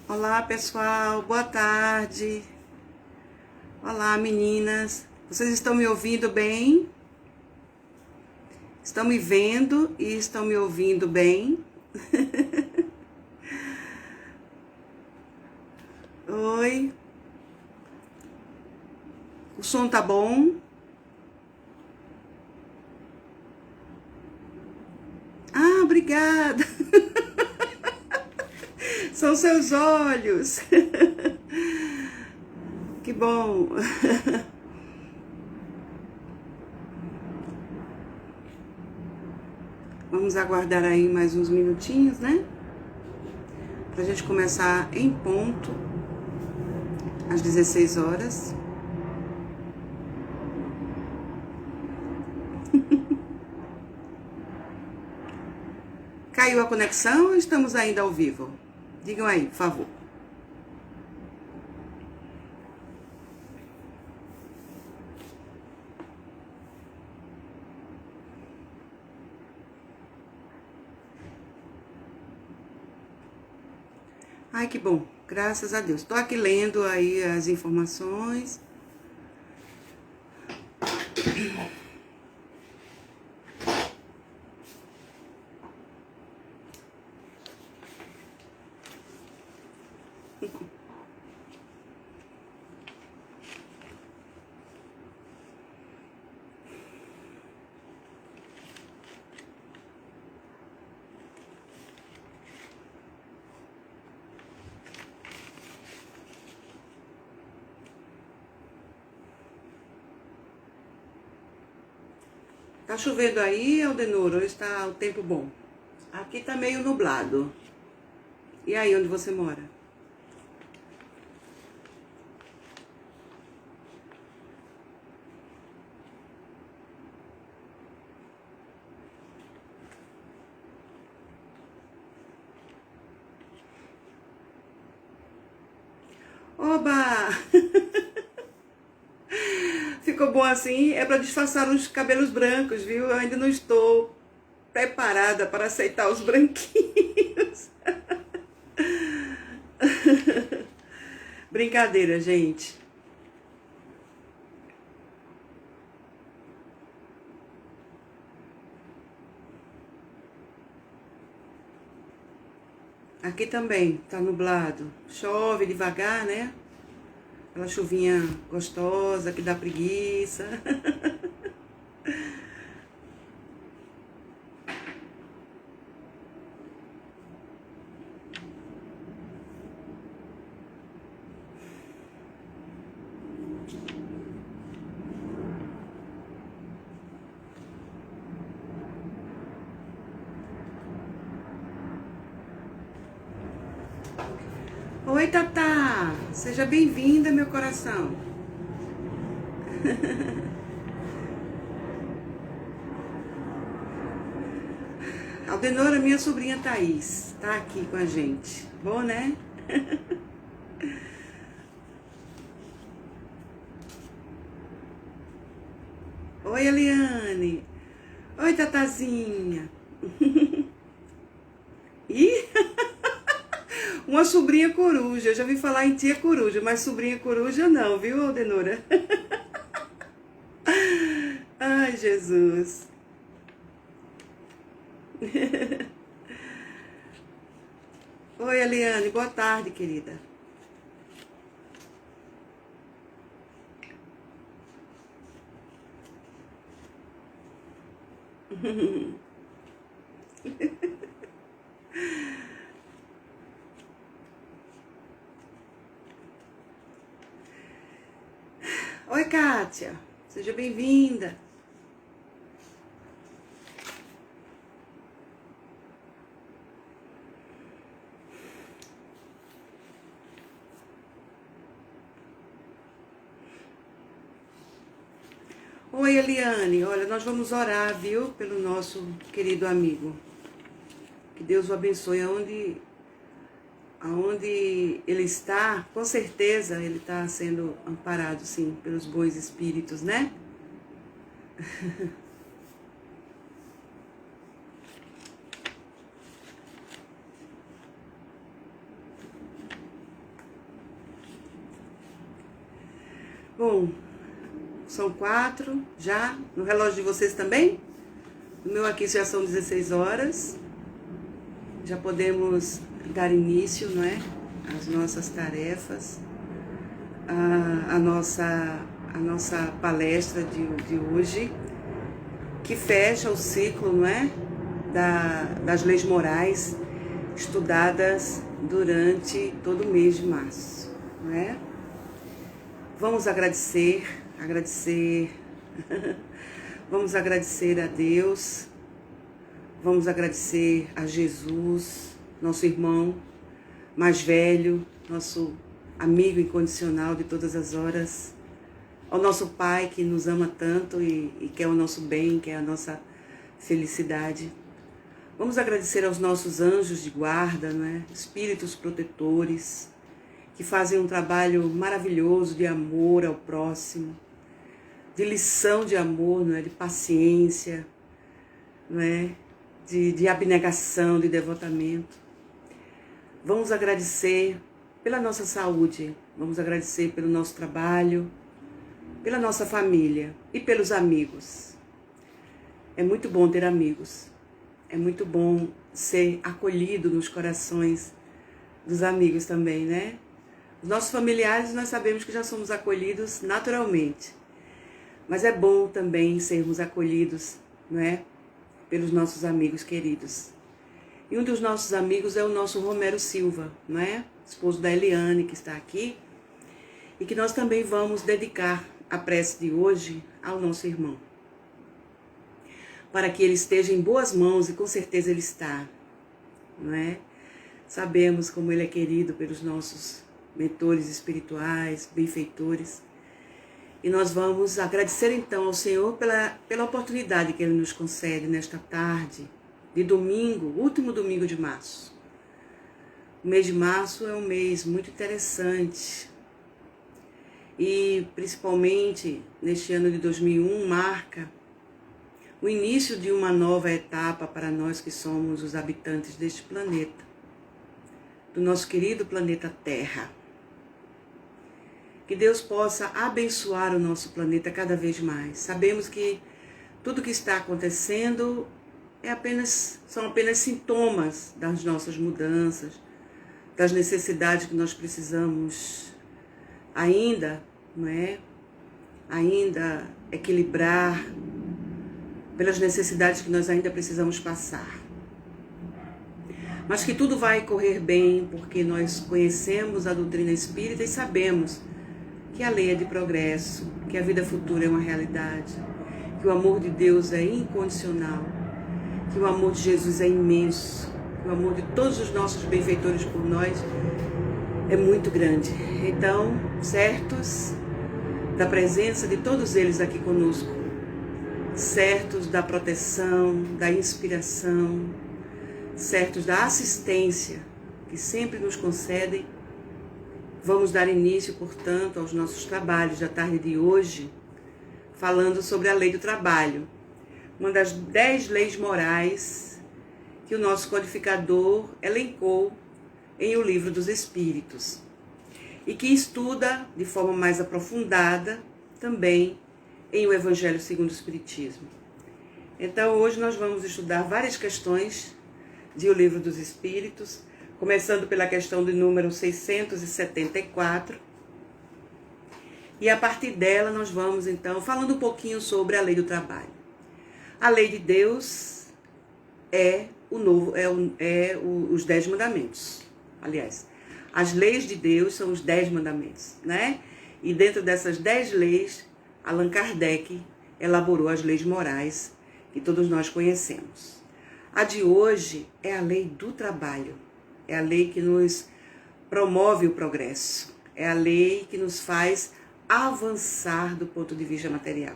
Olá, pessoal, boa tarde. Olá, meninas. Vocês estão me ouvindo bem? Estão me vendo e estão me ouvindo bem? Oi. O som tá bom? Ah, obrigada. São seus olhos. Que bom. Vamos aguardar aí mais uns minutinhos, né? Pra gente começar em ponto, às 16 horas. Caiu a conexão ou estamos ainda ao vivo? Digam aí, por favor. Ai, que bom. Graças a Deus. Tô aqui lendo aí as informações. Tá chovendo aí, Aldenor, ou está o tempo bom? Aqui tá meio nublado. E aí, onde você mora? Oba! Ficou bom assim? É para disfarçar os cabelos brancos, viu? Eu ainda não estou preparada para aceitar os branquinhos. Brincadeira, gente. Aqui também tá nublado. Chove devagar, né? Aquela chuvinha gostosa que dá preguiça. Oi, Tatá! Seja bem-vinda, meu coração. Aldenora, minha sobrinha Thaís, tá aqui com a gente. Bom, né? Oi, Eliane. Oi, Tatazinha. Ih, uma sobrinha coruja. Eu já ouvi falar em tia coruja, mas sobrinha coruja não, viu, Aldenora? Ai, Jesus. Oi, Eliane. Boa tarde, querida. Oi, Kátia. Seja bem-vinda. Oi, Eliane. Olha, nós vamos orar, viu, pelo nosso querido amigo. Que Deus o abençoe aonde ele está. Com certeza ele está sendo amparado, sim, pelos bons espíritos, né? Bom, são 4 já, no relógio de vocês também? No meu aqui já são 16 horas. Já podemos dar início, não é? Às nossas tarefas, a nossa palestra de hoje, que fecha o ciclo, não é? Das leis morais estudadas durante todo o mês de março, não é? Vamos agradecer, vamos agradecer a Deus, vamos agradecer a Jesus, nosso irmão mais velho, nosso amigo incondicional de todas as horas, ao nosso Pai que nos ama tanto e quer o nosso bem, quer a nossa felicidade. Vamos agradecer aos nossos anjos de guarda, não é? Espíritos protetores, que fazem um trabalho maravilhoso de amor ao próximo, de lição de amor, não é? De paciência, não é? De abnegação, de devotamento. Vamos agradecer pela nossa saúde, vamos agradecer pelo nosso trabalho, pela nossa família e pelos amigos. É muito bom ter amigos, é muito bom ser acolhido nos corações dos amigos também, né? Os nossos familiares nós sabemos que já somos acolhidos naturalmente, mas é bom também sermos acolhidos, não é? Pelos nossos amigos queridos. E um dos nossos amigos é o nosso Romero Silva, não é? Esposo da Eliane, que está aqui, e que nós também vamos dedicar a prece de hoje ao nosso irmão, para que ele esteja em boas mãos, e com certeza ele está, não é? Sabemos como ele é querido pelos nossos mentores espirituais, benfeitores, e nós vamos agradecer então ao Senhor pela oportunidade que Ele nos concede nesta tarde de domingo, último domingo de março. O mês de março é um mês muito interessante e principalmente neste ano de 2001 marca o início de uma nova etapa para nós que somos os habitantes deste planeta, do nosso querido planeta Terra. Que Deus possa abençoar o nosso planeta cada vez mais. Sabemos que tudo que está acontecendo são apenas sintomas das nossas mudanças, das necessidades que nós precisamos ainda, não é? Ainda equilibrar, pelas necessidades que nós ainda precisamos passar. Mas que tudo vai correr bem, porque nós conhecemos a doutrina espírita e sabemos que a lei é de progresso, que a vida futura é uma realidade, que o amor de Deus é incondicional, que o amor de Jesus é imenso, que o amor de todos os nossos benfeitores por nós é muito grande. Então, certos da presença de todos eles aqui conosco, certos da proteção, da inspiração, certos da assistência que sempre nos concedem, vamos dar início, portanto, aos nossos trabalhos da tarde de hoje, falando sobre a lei do trabalho, uma das 10 leis morais que o nosso codificador elencou em O Livro dos Espíritos, e que estuda de forma mais aprofundada também em O Evangelho segundo o Espiritismo. Então, hoje nós vamos estudar várias questões de O Livro dos Espíritos, começando pela questão do número 674. E a partir dela nós vamos, então, falando um pouquinho sobre a lei do trabalho. A lei de Deus os 10 mandamentos. Aliás, as leis de Deus são os 10 mandamentos, né? E dentro dessas 10 leis, Allan Kardec elaborou as leis morais que todos nós conhecemos. A de hoje é a lei do trabalho. É a lei que nos promove o progresso. É a lei que nos faz avançar do ponto de vista material.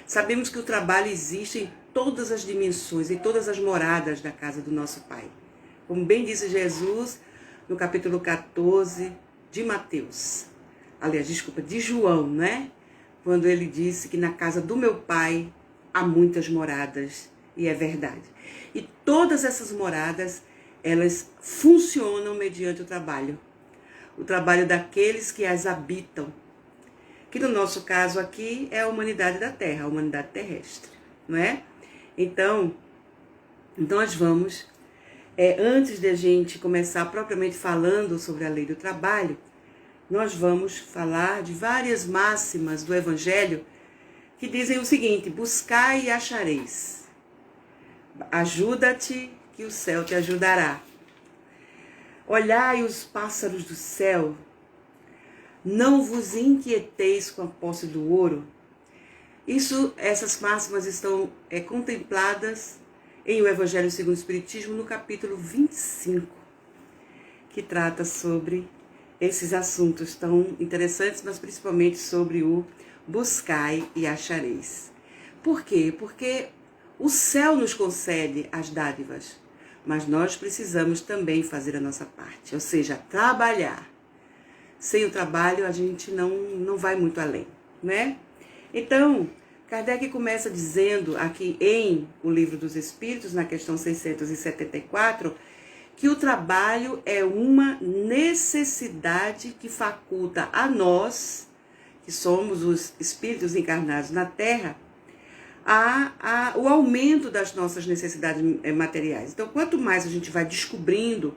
Sabemos que o trabalho existe em todas as dimensões, em todas as moradas da casa do nosso Pai. Como bem disse Jesus no capítulo 14 de Mateus. Aliás, de João, né? Quando ele disse que na casa do meu Pai há muitas moradas. E é verdade. E todas essas moradas, elas funcionam mediante o trabalho daqueles que as habitam, que no nosso caso aqui é a humanidade da Terra, a humanidade terrestre, não é? Então, nós vamos, antes de a gente começar propriamente falando sobre a lei do trabalho, nós vamos falar de várias máximas do Evangelho que dizem o seguinte: buscai e achareis, ajuda-te que o céu te ajudará, olhai os pássaros do céu, não vos inquieteis com a posse do ouro. Essas máximas estão contempladas em o Evangelho segundo o Espiritismo, no capítulo 25, que trata sobre esses assuntos tão interessantes, mas principalmente sobre o buscai e achareis. Por quê? Porque o céu nos concede as dádivas, mas nós precisamos também fazer a nossa parte, ou seja, trabalhar. Sem o trabalho a gente não vai muito além, né? Então, Kardec começa dizendo aqui em O Livro dos Espíritos, na questão 674, que o trabalho é uma necessidade que faculta a nós, que somos os espíritos encarnados na Terra, o aumento das nossas necessidades materiais. Então, quanto mais a gente vai descobrindo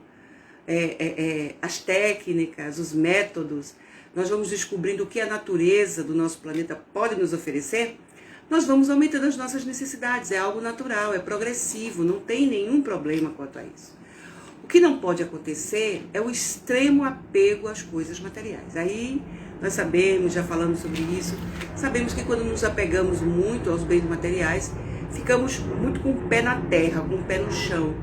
as técnicas, os métodos, nós vamos descobrindo o que a natureza do nosso planeta pode nos oferecer, nós vamos aumentando as nossas necessidades. É algo natural, é progressivo, não tem nenhum problema quanto a isso. O que não pode acontecer é o extremo apego às coisas materiais. Aí nós sabemos, já falamos sobre isso, sabemos que quando nos apegamos muito aos bens materiais, ficamos muito com o pé na terra, com o pé no chão.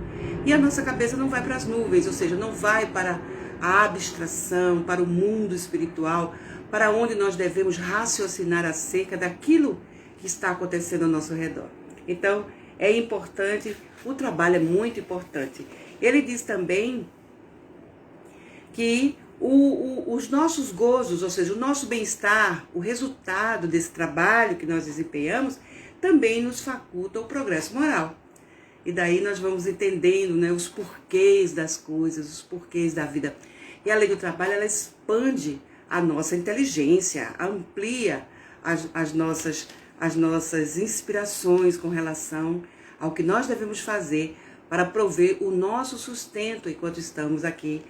E a nossa cabeça não vai para as nuvens, ou seja, não vai para a abstração, para o mundo espiritual, para onde nós devemos raciocinar acerca daquilo que está acontecendo ao nosso redor. Então, é importante, o trabalho é muito importante. Ele diz também que os nossos gozos, ou seja, o nosso bem-estar, o resultado desse trabalho que nós desempenhamos, também nos faculta o progresso moral. E daí nós vamos entendendo, né, os porquês das coisas, os porquês da vida. E a lei do trabalho, ela expande a nossa inteligência, amplia as nossas inspirações com relação ao que nós devemos fazer para prover o nosso sustento enquanto estamos aqui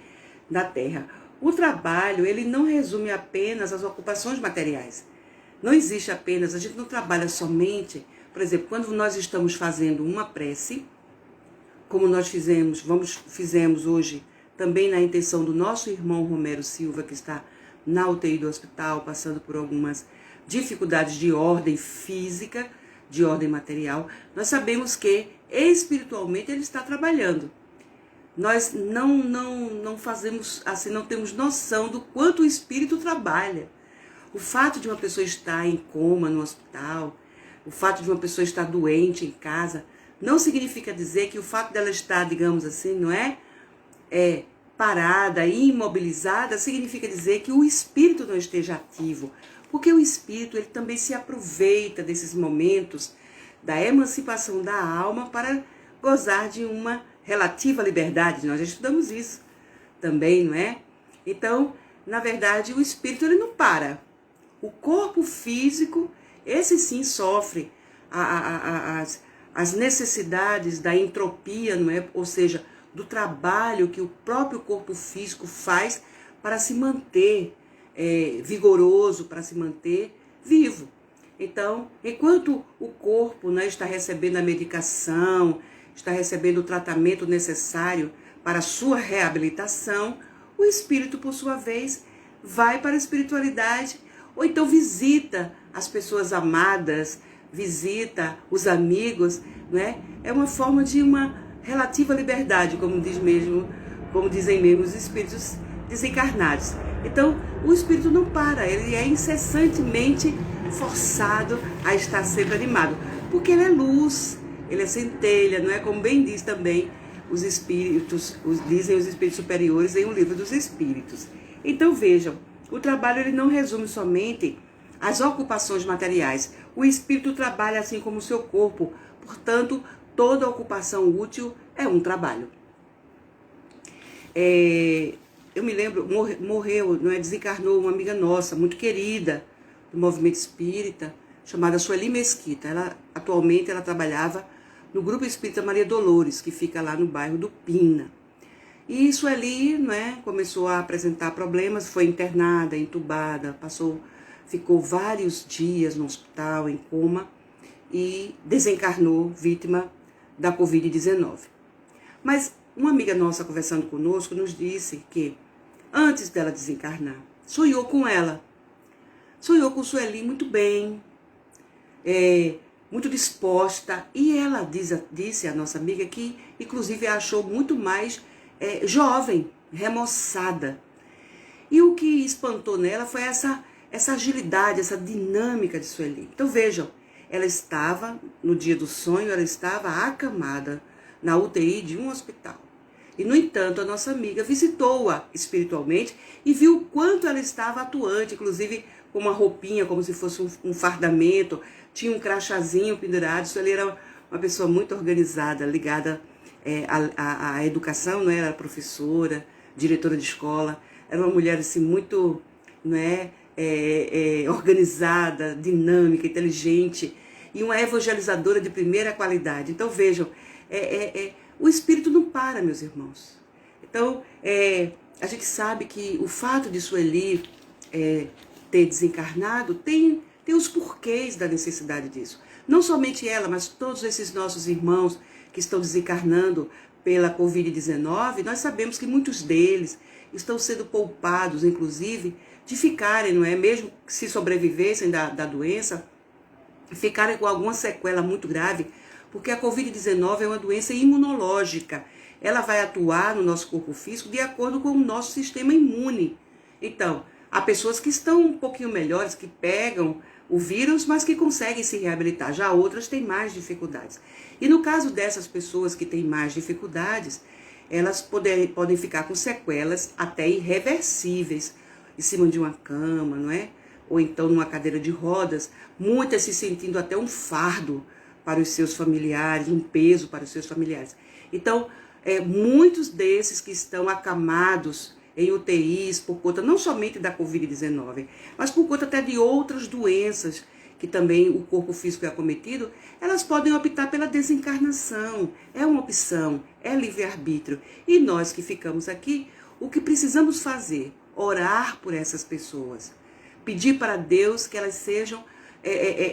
na Terra. O trabalho, ele não resume apenas as ocupações materiais. Não existe apenas, a gente não trabalha somente, por exemplo, quando nós estamos fazendo uma prece, como nós fizemos hoje, também na intenção do nosso irmão Romero Silva, que está na UTI do hospital, passando por algumas dificuldades de ordem física, de ordem material, nós sabemos que espiritualmente ele está trabalhando. Nós não fazemos assim, não temos noção do quanto o espírito trabalha. O fato de uma pessoa estar em coma no hospital, o fato de uma pessoa estar doente em casa, não significa dizer que o fato dela estar, digamos assim, não é parada, imobilizada, significa dizer que o espírito não esteja ativo. Porque o espírito, ele também se aproveita desses momentos da emancipação da alma para gozar de uma relativa liberdade. Nós já estudamos isso também, não é? Então, na verdade, o espírito, ele não para. O corpo físico, esse sim sofre as necessidades da entropia, não é? Ou seja, do trabalho que o próprio corpo físico faz para se manter vigoroso, para se manter vivo. Então, enquanto o corpo, né, está recebendo a medicação, está recebendo o tratamento necessário para a sua reabilitação, o espírito, por sua vez, vai para a espiritualidade, ou então visita as pessoas amadas, visita os amigos, né? É uma forma de uma relativa liberdade, como dizem mesmo os espíritos desencarnados. Então, o espírito não para, ele é incessantemente forçado a estar sempre animado, porque ele é luz, ele é centelha, não é? Como bem diz também os espíritos, dizem os espíritos superiores em O Livro dos Espíritos. Então vejam, o trabalho, ele não resume somente as ocupações materiais. O espírito trabalha assim como o seu corpo, portanto, toda ocupação útil é um trabalho. Eu me lembro, morreu, não é? Desencarnou uma amiga nossa, muito querida, do movimento espírita, chamada Sueli Mesquita. Atualmente ela trabalhava no Grupo Espírita Maria Dolores, que fica lá no bairro do Pina. E Sueli, começou a apresentar problemas, foi internada, entubada, ficou vários dias no hospital, em coma, e desencarnou vítima da Covid-19. Mas uma amiga nossa conversando conosco nos disse que, antes dela desencarnar, sonhou com ela. Sonhou com Sueli muito bem, muito disposta. E ela disse a nossa amiga que, inclusive, a achou muito mais jovem, remoçada. E o que espantou nela foi essa agilidade, essa dinâmica de Sueli. Então vejam, ela estava, no dia do sonho, ela estava acamada na UTI de um hospital. E, no entanto, a nossa amiga visitou-a espiritualmente e viu o quanto ela estava atuante, inclusive com uma roupinha, como se fosse um fardamento, tinha um crachazinho pendurado. Isso ali era uma pessoa muito organizada, ligada à educação, não era professora, diretora de escola. Era uma mulher assim, muito organizada, dinâmica, inteligente e uma evangelizadora de primeira qualidade. Então, vejam, o espírito não para, meus irmãos. Então, a gente sabe que o fato de Sueli ter desencarnado tem os porquês da necessidade disso. Não somente ela, mas todos esses nossos irmãos que estão desencarnando pela Covid-19, nós sabemos que muitos deles estão sendo poupados, inclusive, de ficarem, mesmo que se sobrevivessem da doença, ficarem com alguma sequela muito grave, porque a Covid-19 é uma doença imunológica. Ela vai atuar no nosso corpo físico de acordo com o nosso sistema imune. Então, há pessoas que estão um pouquinho melhores, que pegam o vírus, mas que conseguem se reabilitar. Já outras têm mais dificuldades. E no caso dessas pessoas que têm mais dificuldades, elas podem ficar com sequelas até irreversíveis, em cima de uma cama, ou então numa cadeira de rodas, muitas se sentindo até um fardo para os seus familiares, um peso para os seus familiares. Então, muitos desses que estão acamados em UTIs por conta não somente da Covid-19, mas por conta até de outras doenças que também o corpo físico é acometido, elas podem optar pela desencarnação. É uma opção, é livre-arbítrio. E nós que ficamos aqui, o que precisamos fazer? Orar por essas pessoas. Pedir para Deus que elas sejam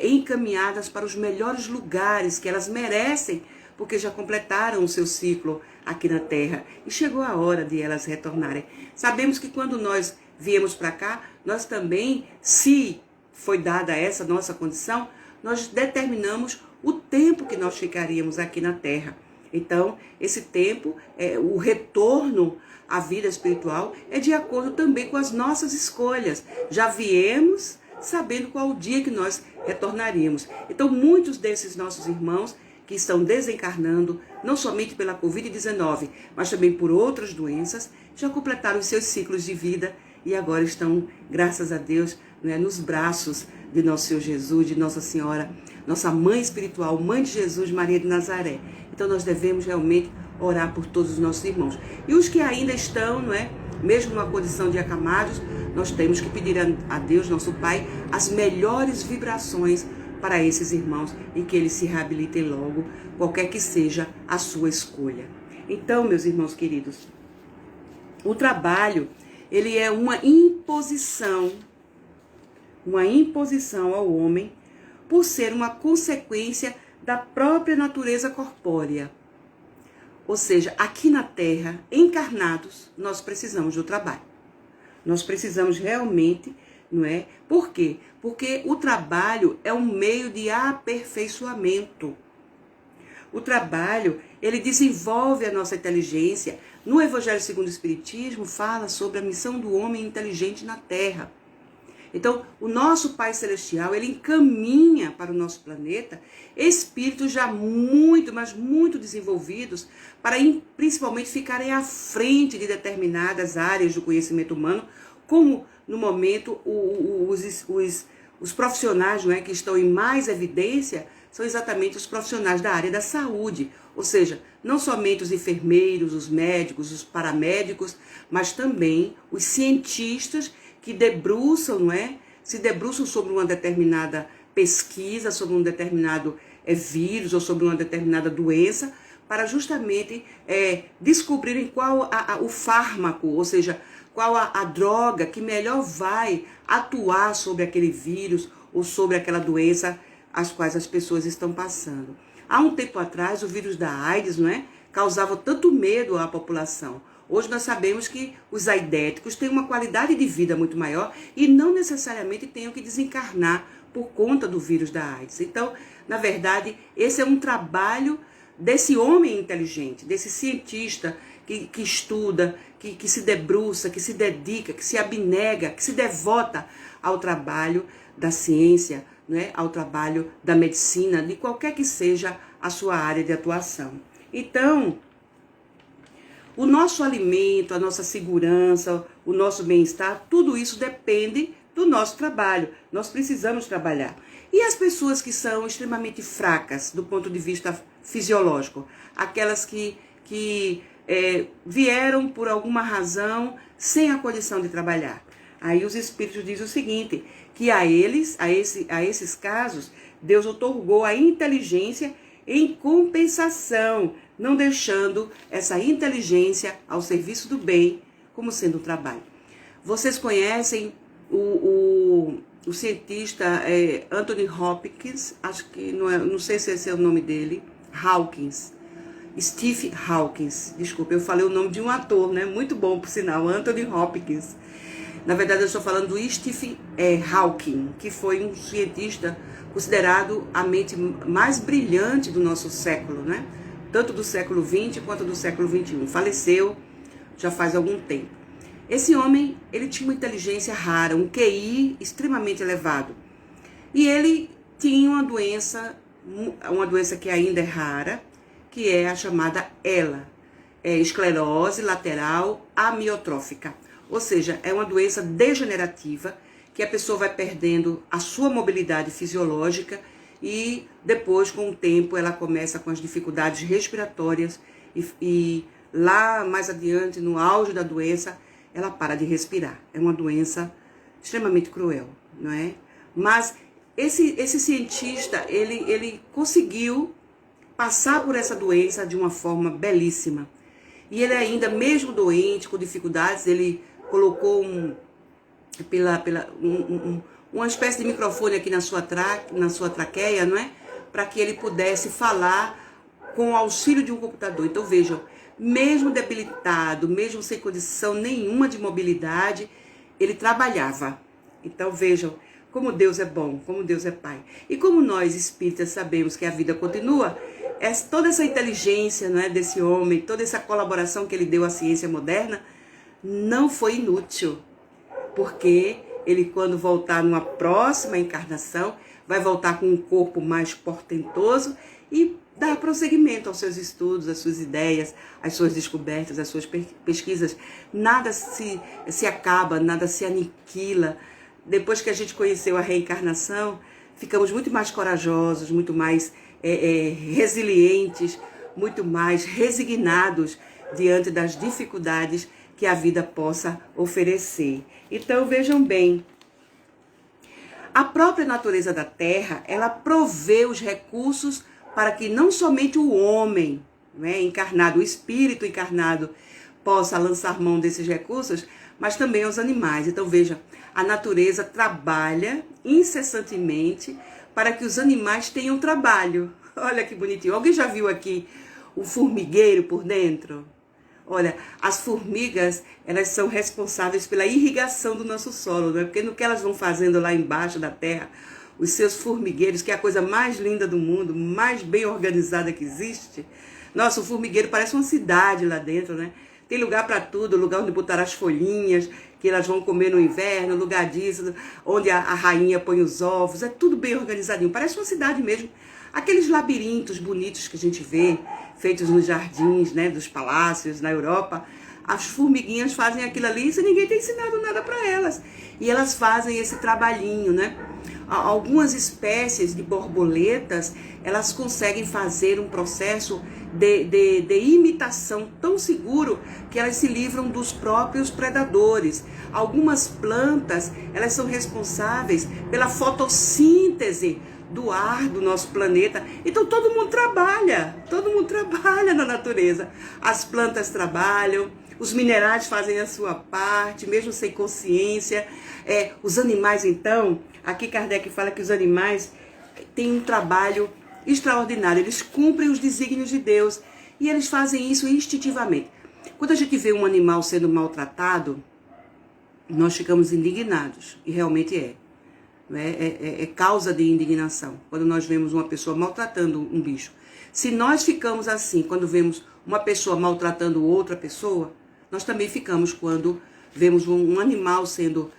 encaminhadas para os melhores lugares que elas merecem, porque já completaram o seu ciclo aqui na Terra e chegou a hora de elas retornarem. Sabemos que quando nós viemos para cá, nós também, se foi dada essa nossa condição, nós determinamos o tempo que nós ficaríamos aqui na Terra. Então, esse tempo, o retorno à vida espiritual é de acordo também com as nossas escolhas. Já viemos sabendo qual o dia que nós retornaríamos. Então, muitos desses nossos irmãos que estão desencarnando, não somente pela Covid-19, mas também por outras doenças, já completaram os seus ciclos de vida e agora estão, graças a Deus, nos braços de nosso Senhor Jesus, de Nossa Senhora, nossa mãe espiritual, mãe de Jesus, Maria de Nazaré. Então nós devemos realmente orar por todos os nossos irmãos. E os que ainda estão, mesmo numa condição de acamados, nós temos que pedir a Deus, nosso Pai, as melhores vibrações para esses irmãos e que eles se reabilitem logo, qualquer que seja a sua escolha. Então, meus irmãos queridos, o trabalho, ele é uma imposição ao homem por ser uma consequência da própria natureza corpórea. Ou seja, aqui na Terra, encarnados, nós precisamos do trabalho. Nós precisamos realmente, Por quê? Porque o trabalho é um meio de aperfeiçoamento. O trabalho, ele desenvolve a nossa inteligência. No Evangelho segundo o Espiritismo, fala sobre a missão do homem inteligente na Terra. Então, o nosso Pai Celestial, ele encaminha para o nosso planeta espíritos já muito, mas muito desenvolvidos, para principalmente ficarem à frente de determinadas áreas do conhecimento humano, como no momento os profissionais que estão em mais evidência são exatamente os profissionais da área da saúde, ou seja, não somente os enfermeiros, os médicos, os paramédicos, mas também os cientistas que debruçam se debruçam sobre uma determinada pesquisa, sobre um determinado vírus ou sobre uma determinada doença, para justamente descobrirem qual o fármaco, ou seja, qual a droga que melhor vai atuar sobre aquele vírus ou sobre aquela doença as quais as pessoas estão passando. Há um tempo atrás, o vírus da AIDS, não é, causava tanto medo à população. Hoje nós sabemos que os aidéticos têm uma qualidade de vida muito maior e não necessariamente tenham que desencarnar por conta do vírus da AIDS. Então, na verdade, esse é um trabalho desse homem inteligente, desse cientista que estuda, que se debruça, que se dedica, que se abnega, que se devota ao trabalho da ciência, né, ao trabalho da medicina, de qualquer que seja a sua área de atuação. Então, o nosso alimento, a nossa segurança, o nosso bem-estar, tudo isso depende do nosso trabalho. Nós precisamos trabalhar. E as pessoas que são extremamente fracas do ponto de vista fisiológico, aquelas que vieram por alguma razão sem a condição de trabalhar. Aí os espíritos dizem o seguinte, que a esses casos, Deus outorgou a inteligência em compensação, não deixando essa inteligência ao serviço do bem como sendo um trabalho. Vocês conhecem o cientista Anthony Hopkins, acho que não sei se esse é o nome dele, Hawkins, Steve Hawkins, desculpa, eu falei o nome de um ator, né? Muito bom, por sinal, Anthony Hopkins. Na verdade, eu estou falando do Steve Hawking, que foi um cientista considerado a mente mais brilhante do nosso século, né? Tanto do século XX quanto do século XXI. Faleceu já faz algum tempo. Esse homem, ele tinha uma inteligência rara, um QI extremamente elevado. E ele tinha uma doença que ainda é rara, que é a chamada ELA, esclerose lateral amiotrófica. Ou seja, é uma doença degenerativa que a pessoa vai perdendo a sua mobilidade fisiológica e depois, com o tempo, ela começa com as dificuldades respiratórias e lá mais adiante, no auge da doença, ela para de respirar. É uma doença extremamente cruel, não é? Mas esse cientista, ele conseguiu passar por essa doença de uma forma belíssima. E ele ainda, mesmo doente, com dificuldades, ele colocou uma espécie de microfone aqui na sua traqueia, não é? Para que ele pudesse falar com o auxílio de um computador. Então vejam, mesmo debilitado, mesmo sem condição nenhuma de mobilidade, ele trabalhava. Então vejam como Deus é bom, como Deus é Pai. E como nós espíritas sabemos que a vida continua, toda essa inteligência, não é, desse homem, toda essa colaboração que ele deu à ciência moderna, não foi inútil. Porque ele, quando voltar numa próxima encarnação, vai voltar com um corpo mais portentoso e dar prosseguimento aos seus estudos, às suas ideias, às suas descobertas, às suas pesquisas. Nada se acaba, nada se aniquila. Depois que a gente conheceu a reencarnação, ficamos muito mais corajosos, muito mais resilientes, muito mais resignados diante das dificuldades que a vida possa oferecer. Então vejam bem, a própria natureza da Terra, ela provê os recursos para que não somente o homem, né, encarnado, o espírito encarnado, possa lançar mão desses recursos, mas também os animais. Então veja, a natureza trabalha incessantemente para que os animais tenham trabalho. Olha que bonitinho. Alguém já viu aqui o formigueiro por dentro? Olha, as formigas, elas são responsáveis pela irrigação do nosso solo, não é? Porque no que elas vão fazendo lá embaixo da terra, os seus formigueiros, que é a coisa mais linda do mundo, mais bem organizada que existe. Nossa, o formigueiro parece uma cidade lá dentro, né? Tem lugar para tudo, lugar onde botar as folhinhas, que elas vão comer no inverno, lugar disso, onde a rainha põe os ovos, é tudo bem organizadinho, parece uma cidade mesmo. Aqueles labirintos bonitos que a gente vê, feitos nos jardins, né, dos palácios na Europa, as formiguinhas fazem aquilo ali sem ninguém ter ensinado nada para elas. E elas fazem esse trabalhinho, né? Algumas espécies de borboletas, elas conseguem fazer um processo de imitação tão seguro que elas se livram dos próprios predadores. Algumas plantas, elas são responsáveis pela fotossíntese do ar do nosso planeta. Então todo mundo trabalha na natureza. As plantas trabalham, os minerais fazem a sua parte, mesmo sem consciência. Os animais, então, aqui Kardec fala que os animais têm um trabalho extraordinário, eles cumprem os desígnios de Deus e eles fazem isso instintivamente. Quando a gente vê um animal sendo maltratado, nós ficamos indignados, e realmente é causa de indignação, quando nós vemos uma pessoa maltratando um bicho. Se nós ficamos assim, quando vemos uma pessoa maltratando outra pessoa, nós também ficamos quando vemos um animal sendo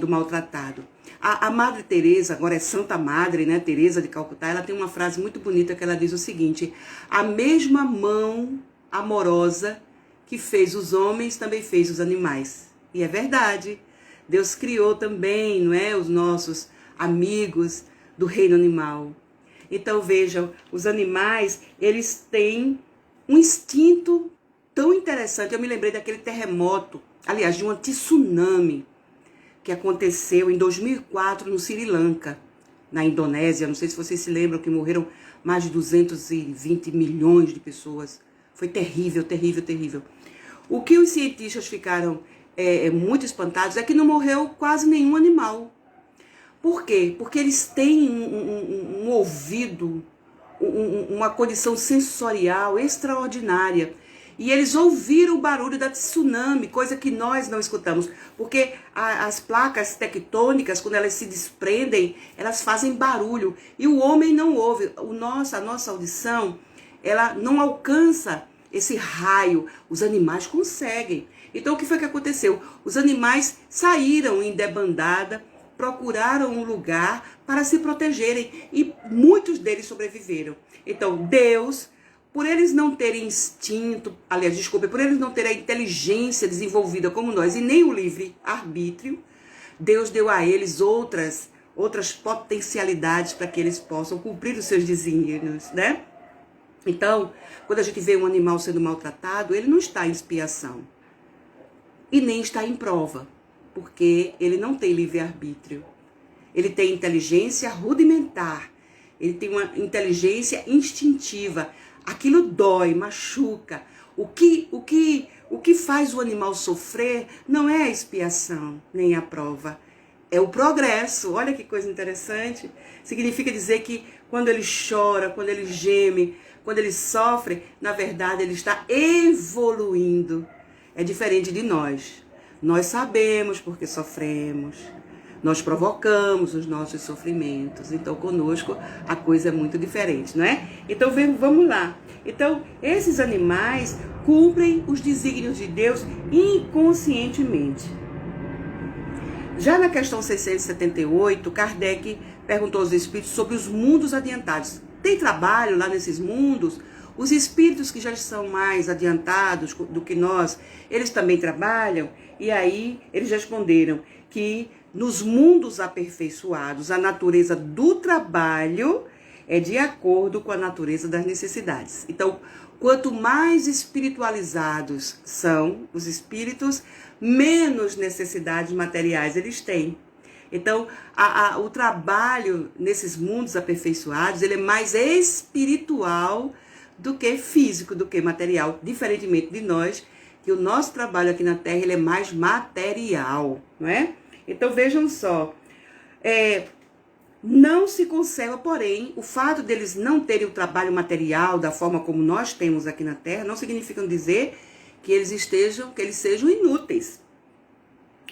maltratado. A Madre Teresa, agora é Santa Madre, né, Teresa de Calcutá, ela tem uma frase muito bonita que ela diz o seguinte: a mesma mão amorosa que fez os homens também fez os animais. E é verdade. Deus criou também, não é, os nossos amigos do reino animal. Então vejam, os animais, eles têm um instinto tão interessante. Eu me lembrei daquele terremoto, aliás, de um tsunami que aconteceu em 2004 no Sri Lanka, na Indonésia. Não sei se vocês se lembram que morreram mais de 220 milhões de pessoas. Foi terrível, terrível, terrível. O que os cientistas ficaram muito espantados é que não morreu quase nenhum animal. Por quê? Porque eles têm um ouvido, uma condição sensorial extraordinária. E eles ouviram o barulho da tsunami, coisa que nós não escutamos. Porque as placas tectônicas, quando elas se desprendem, elas fazem barulho. E o homem não ouve. A nossa audição, ela não alcança esse raio. Os animais conseguem. Então, o que foi que aconteceu? Os animais saíram em debandada, procuraram um lugar para se protegerem. E muitos deles sobreviveram. Então, Deus, por eles não terem instinto, por eles não terem a inteligência desenvolvida como nós, e nem o livre-arbítrio, Deus deu a eles outras potencialidades para que eles possam cumprir os seus desígnios, né? Então, quando a gente vê um animal sendo maltratado, ele não está em expiação. E nem está em prova, porque ele não tem livre-arbítrio. Ele tem inteligência rudimentar, ele tem uma inteligência instintiva. Aquilo dói, machuca. O que faz o animal sofrer não é a expiação, nem a prova. É o progresso. Olha que coisa interessante. Significa dizer que quando ele chora, quando ele geme, quando ele sofre, na verdade ele está evoluindo. É diferente de nós. Nós sabemos porque sofremos. Nós provocamos os nossos sofrimentos. Então, conosco, a coisa é muito diferente, não é? Então, vamos lá. Então, esses animais cumprem os desígnios de Deus inconscientemente. Já na questão 678, Kardec perguntou aos espíritos sobre os mundos adiantados. Tem trabalho lá nesses mundos? Os espíritos que já são mais adiantados do que nós, eles também trabalham? E aí eles responderam que nos mundos aperfeiçoados, a natureza do trabalho é de acordo com a natureza das necessidades. Então, quanto mais espiritualizados são os espíritos, menos necessidades materiais eles têm. Então, o trabalho nesses mundos aperfeiçoados, ele é mais espiritual do que físico, do que material, diferentemente de nós, que o nosso trabalho aqui na Terra ele é mais material, não é? Então vejam só, não se conserva, porém, o fato deles não terem o trabalho material da forma como nós temos aqui na Terra, não significa dizer que eles sejam inúteis.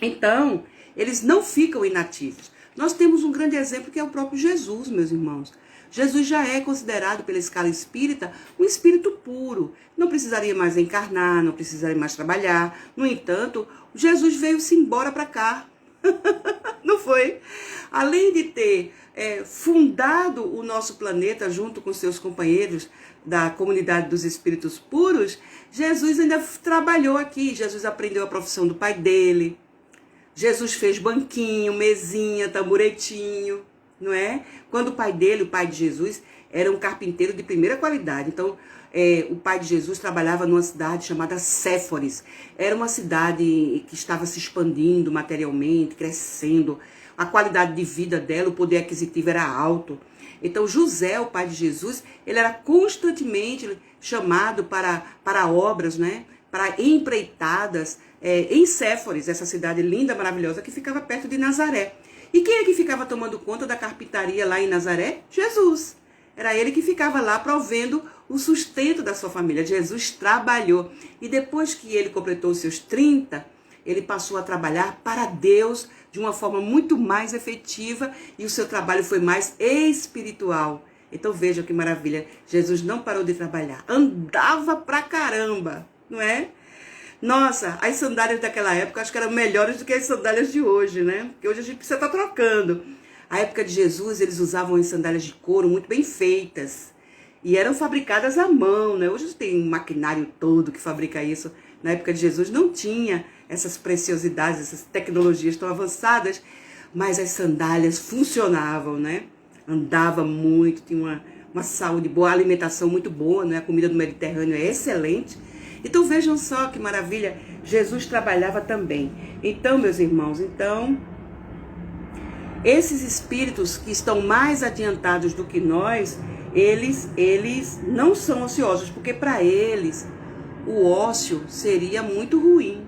Então, eles não ficam inativos. Nós temos um grande exemplo que é o próprio Jesus, meus irmãos. Jesus já é considerado pela escala espírita um espírito puro. Não precisaria mais encarnar, não precisaria mais trabalhar. No entanto, Jesus veio-se embora para cá. Não foi? Além de ter fundado o nosso planeta junto com seus companheiros da comunidade dos espíritos puros, Jesus ainda trabalhou aqui. Jesus aprendeu a profissão do pai dele. Jesus fez banquinho, mesinha, tamboretinho. não é? Quando o pai dele, o pai de Jesus, era um carpinteiro de primeira qualidade. Então, o pai de Jesus trabalhava numa cidade chamada Séforis. Era uma cidade que estava se expandindo materialmente, crescendo. A qualidade de vida dela, o poder aquisitivo era alto. Então, José, o pai de Jesus, ele era constantemente chamado para obras, né? Para empreitadas em Séforis, essa cidade linda, maravilhosa, que ficava perto de Nazaré. E quem é que ficava tomando conta da carpintaria lá em Nazaré? Jesus. Era ele que ficava lá provendo o sustento da sua família. Jesus trabalhou. E depois que ele completou os seus 30, ele passou a trabalhar para Deus de uma forma muito mais efetiva e o seu trabalho foi mais espiritual. Então vejam que maravilha. Jesus não parou de trabalhar. Andava pra caramba, não é? Nossa, as sandálias daquela época acho que eram melhores do que as sandálias de hoje, né? Porque hoje a gente precisa estar trocando. A época de Jesus, eles usavam as sandálias de couro muito bem feitas. E eram fabricadas à mão, né? Hoje tem um maquinário todo que fabrica isso. Na época de Jesus não tinha essas preciosidades, essas tecnologias tão avançadas. Mas as sandálias funcionavam, né? Andava muito, tinha uma saúde boa, alimentação muito boa, né? A comida do Mediterrâneo é excelente. Então vejam só que maravilha, Jesus trabalhava também. Então, meus irmãos, esses espíritos que estão mais adiantados do que nós, eles não são ociosos, porque para eles o ócio seria muito ruim,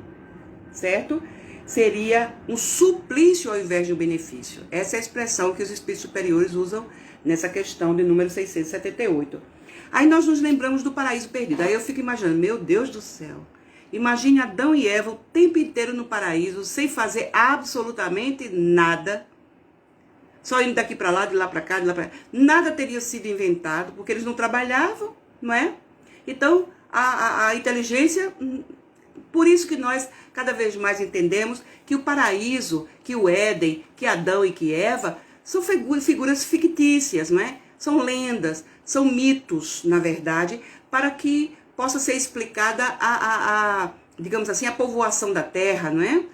certo? Seria um suplício ao invés de um benefício. Essa é a expressão que os espíritos superiores usam nessa questão de número 678. Aí nós nos lembramos do paraíso perdido. Aí eu fico imaginando, meu Deus do céu. Imagine Adão e Eva o tempo inteiro no paraíso, sem fazer absolutamente nada. Só indo daqui para lá, de lá para cá, de lá para cá. Nada teria sido inventado, porque eles não trabalhavam, não é? Então, a inteligência... Por isso que nós cada vez mais entendemos que o paraíso, que o Éden, que Adão e que Eva são figuras fictícias, não é? São lendas, são mitos, na verdade, para que possa ser explicada digamos assim, a povoação da Terra, não é?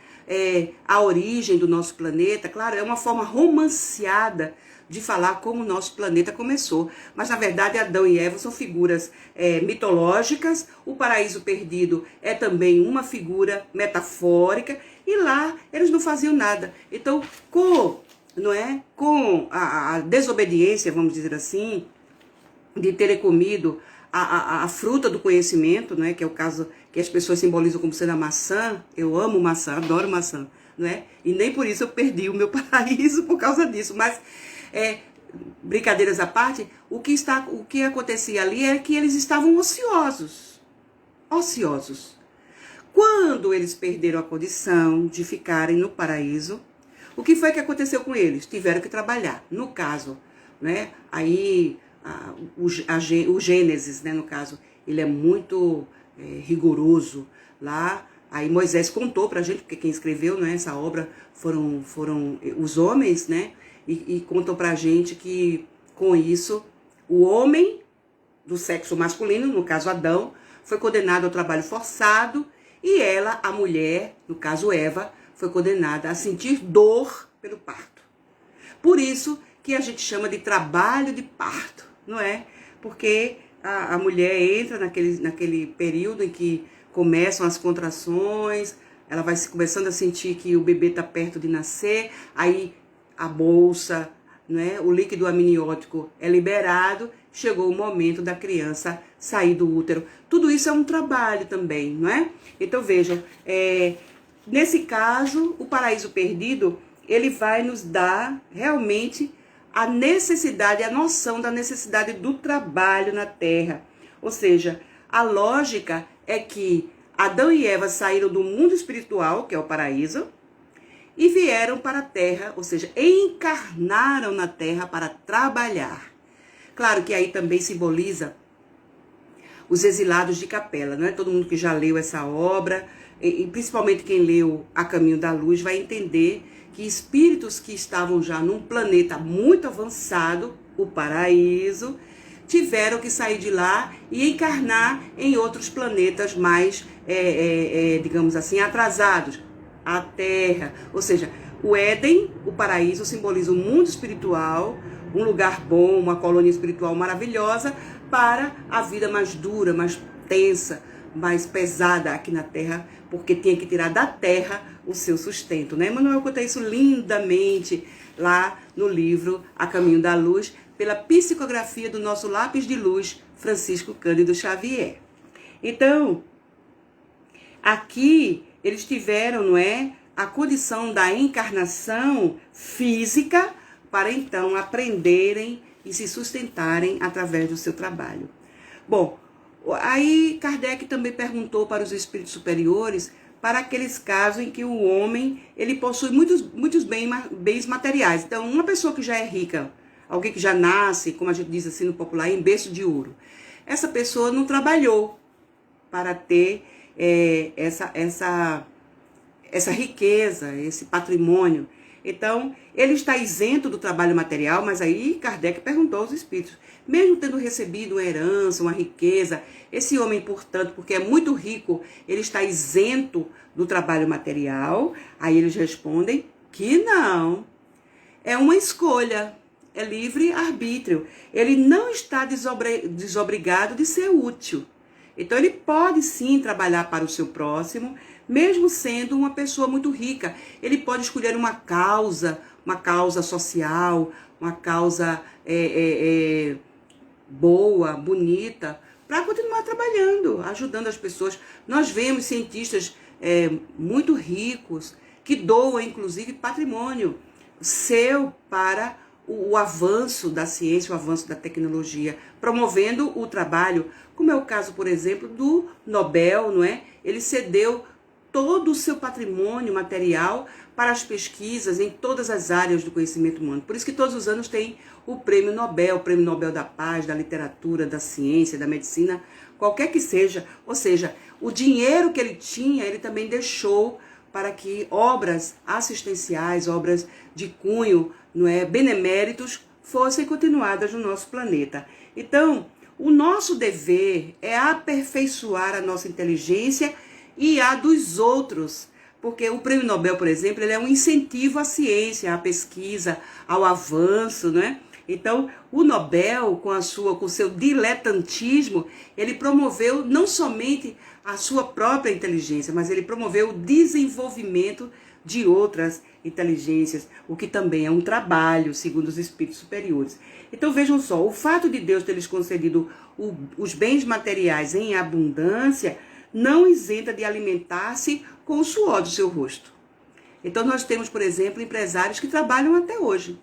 A origem do nosso planeta. Claro, é uma forma romanceada de falar como o nosso planeta começou. Mas, na verdade, Adão e Eva são figuras mitológicas. O paraíso perdido é também uma figura metafórica. E lá eles não faziam nada. Então, com a desobediência, vamos dizer assim, de terem comido a fruta do conhecimento, não é? Que é o caso que as pessoas simbolizam como sendo a maçã. Eu amo maçã, adoro maçã, não é? E nem por isso eu perdi o meu paraíso por causa disso. Mas, brincadeiras à parte, o que acontecia ali é que eles estavam ociosos. Quando eles perderam a condição de ficarem no paraíso, o que foi que aconteceu com eles? Tiveram que trabalhar. No caso, né? Aí o Gênesis, né, no caso, ele é muito rigoroso lá. Aí Moisés contou pra gente, porque quem escreveu, né, essa obra foram os homens, né? E contam pra gente que com isso o homem do sexo masculino, no caso Adão, foi condenado ao trabalho forçado e ela, a mulher, no caso Eva, foi condenada a sentir dor pelo parto. Por isso que a gente chama de trabalho de parto, não é? Porque a mulher entra naquele período em que começam as contrações, ela vai começando a sentir que o bebê está perto de nascer, aí a bolsa, não é? O líquido amniótico é liberado, chegou o momento da criança sair do útero. Tudo isso é um trabalho também, não é? Então vejam, nesse caso, o paraíso perdido, ele vai nos dar realmente a necessidade, a noção da necessidade do trabalho na Terra. Ou seja, a lógica é que Adão e Eva saíram do mundo espiritual, que é o paraíso, e vieram para a Terra, ou seja, encarnaram na Terra para trabalhar. Claro que aí também simboliza os exilados de Capela, não é? Todo mundo que já leu essa obra, e principalmente quem leu A Caminho da Luz, vai entender que espíritos que estavam já num planeta muito avançado, o paraíso, tiveram que sair de lá e encarnar em outros planetas mais, digamos assim, atrasados. A Terra, ou seja, O Éden, o paraíso, simboliza o mundo espiritual, um lugar bom, uma colônia espiritual maravilhosa para a vida mais dura, mais tensa, mais pesada aqui na Terra, porque tinha que tirar da Terra o seu sustento, né? Emmanuel conta isso lindamente lá no livro A Caminho da Luz, pela psicografia do nosso lápis de luz, Francisco Cândido Xavier. Então, aqui eles tiveram, não é, a condição da encarnação física para então aprenderem e se sustentarem através do seu trabalho. Bom, aí Kardec também perguntou para os espíritos superiores para aqueles casos em que o homem ele possui muitos bens materiais. Então, uma pessoa que já é rica, alguém que já nasce, como a gente diz assim no popular, em berço de ouro, essa pessoa não trabalhou para ter essa riqueza, esse patrimônio. Então, ele está isento do trabalho material, mas aí Kardec perguntou aos espíritos, mesmo tendo recebido uma herança, uma riqueza, esse homem, portanto, porque é muito rico, ele está isento do trabalho material? Aí eles respondem que não. É uma escolha, é livre-arbítrio. Ele não está desobrigado de ser útil. Então, ele pode sim trabalhar para o seu próximo, mesmo sendo uma pessoa muito rica. Ele pode escolher uma causa social, uma causa boa, bonita, para continuar trabalhando, ajudando as pessoas. Nós vemos cientistas muito ricos que doam, inclusive, patrimônio seu para o avanço da ciência, o avanço da tecnologia, promovendo o trabalho, como é o caso, por exemplo, do Nobel, não é? Ele cedeu todo o seu patrimônio material para as pesquisas em todas as áreas do conhecimento humano. Por isso que todos os anos tem o Prêmio Nobel da Paz, da Literatura, da Ciência, da Medicina, qualquer que seja. Ou seja, o dinheiro que ele tinha, ele também deixou para que obras assistenciais, obras de cunho, não é, beneméritos, fossem continuadas no nosso planeta. Então, o nosso dever é aperfeiçoar a nossa inteligência e a dos outros, porque o Prêmio Nobel, por exemplo, ele é um incentivo à ciência, à pesquisa, ao avanço, né? Então, o Nobel, com o seu diletantismo, ele promoveu não somente a sua própria inteligência, mas ele promoveu o desenvolvimento de outras inteligências, o que também é um trabalho, segundo os espíritos superiores. Então, vejam só, o fato de Deus ter lhes concedido os bens materiais em abundância não isenta de alimentar-se com o suor do seu rosto. Então, nós temos, por exemplo, empresários que trabalham até hoje.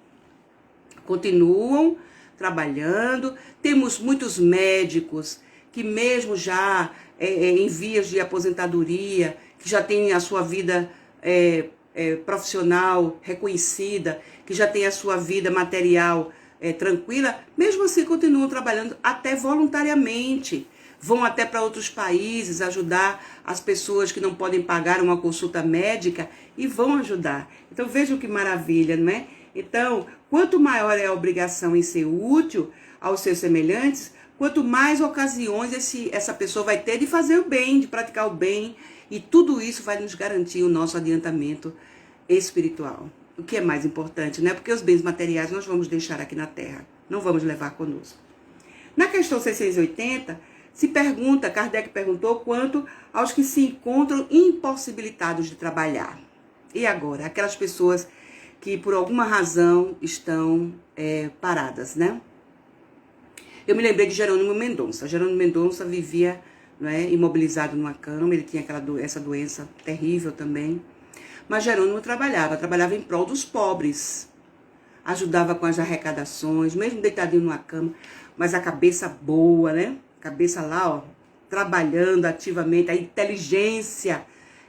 Continuam trabalhando. Temos muitos médicos que mesmo já em vias de aposentadoria, que já têm a sua vida profissional reconhecida, que já têm a sua vida material tranquila, mesmo assim continuam trabalhando até voluntariamente. Vão até para outros países ajudar as pessoas que não podem pagar uma consulta médica e vão ajudar. Então vejam que maravilha, não é? Então, quanto maior é a obrigação em ser útil aos seus semelhantes, quanto mais ocasiões essa pessoa vai ter de fazer o bem, de praticar o bem, e tudo isso vai nos garantir o nosso adiantamento espiritual. O que é mais importante, né? Porque os bens materiais nós vamos deixar aqui na Terra, não vamos levar conosco. Na questão 680, Kardec perguntou quanto aos que se encontram impossibilitados de trabalhar. E agora? Aquelas pessoas que por alguma razão estão paradas, né? Eu me lembrei de Jerônimo Mendonça. Jerônimo Mendonça vivia, não é, imobilizado numa cama, ele tinha essa doença terrível também. Mas Jerônimo trabalhava em prol dos pobres, ajudava com as arrecadações, mesmo deitadinho numa cama, mas a cabeça boa, né? Cabeça lá, ó, trabalhando ativamente, a inteligência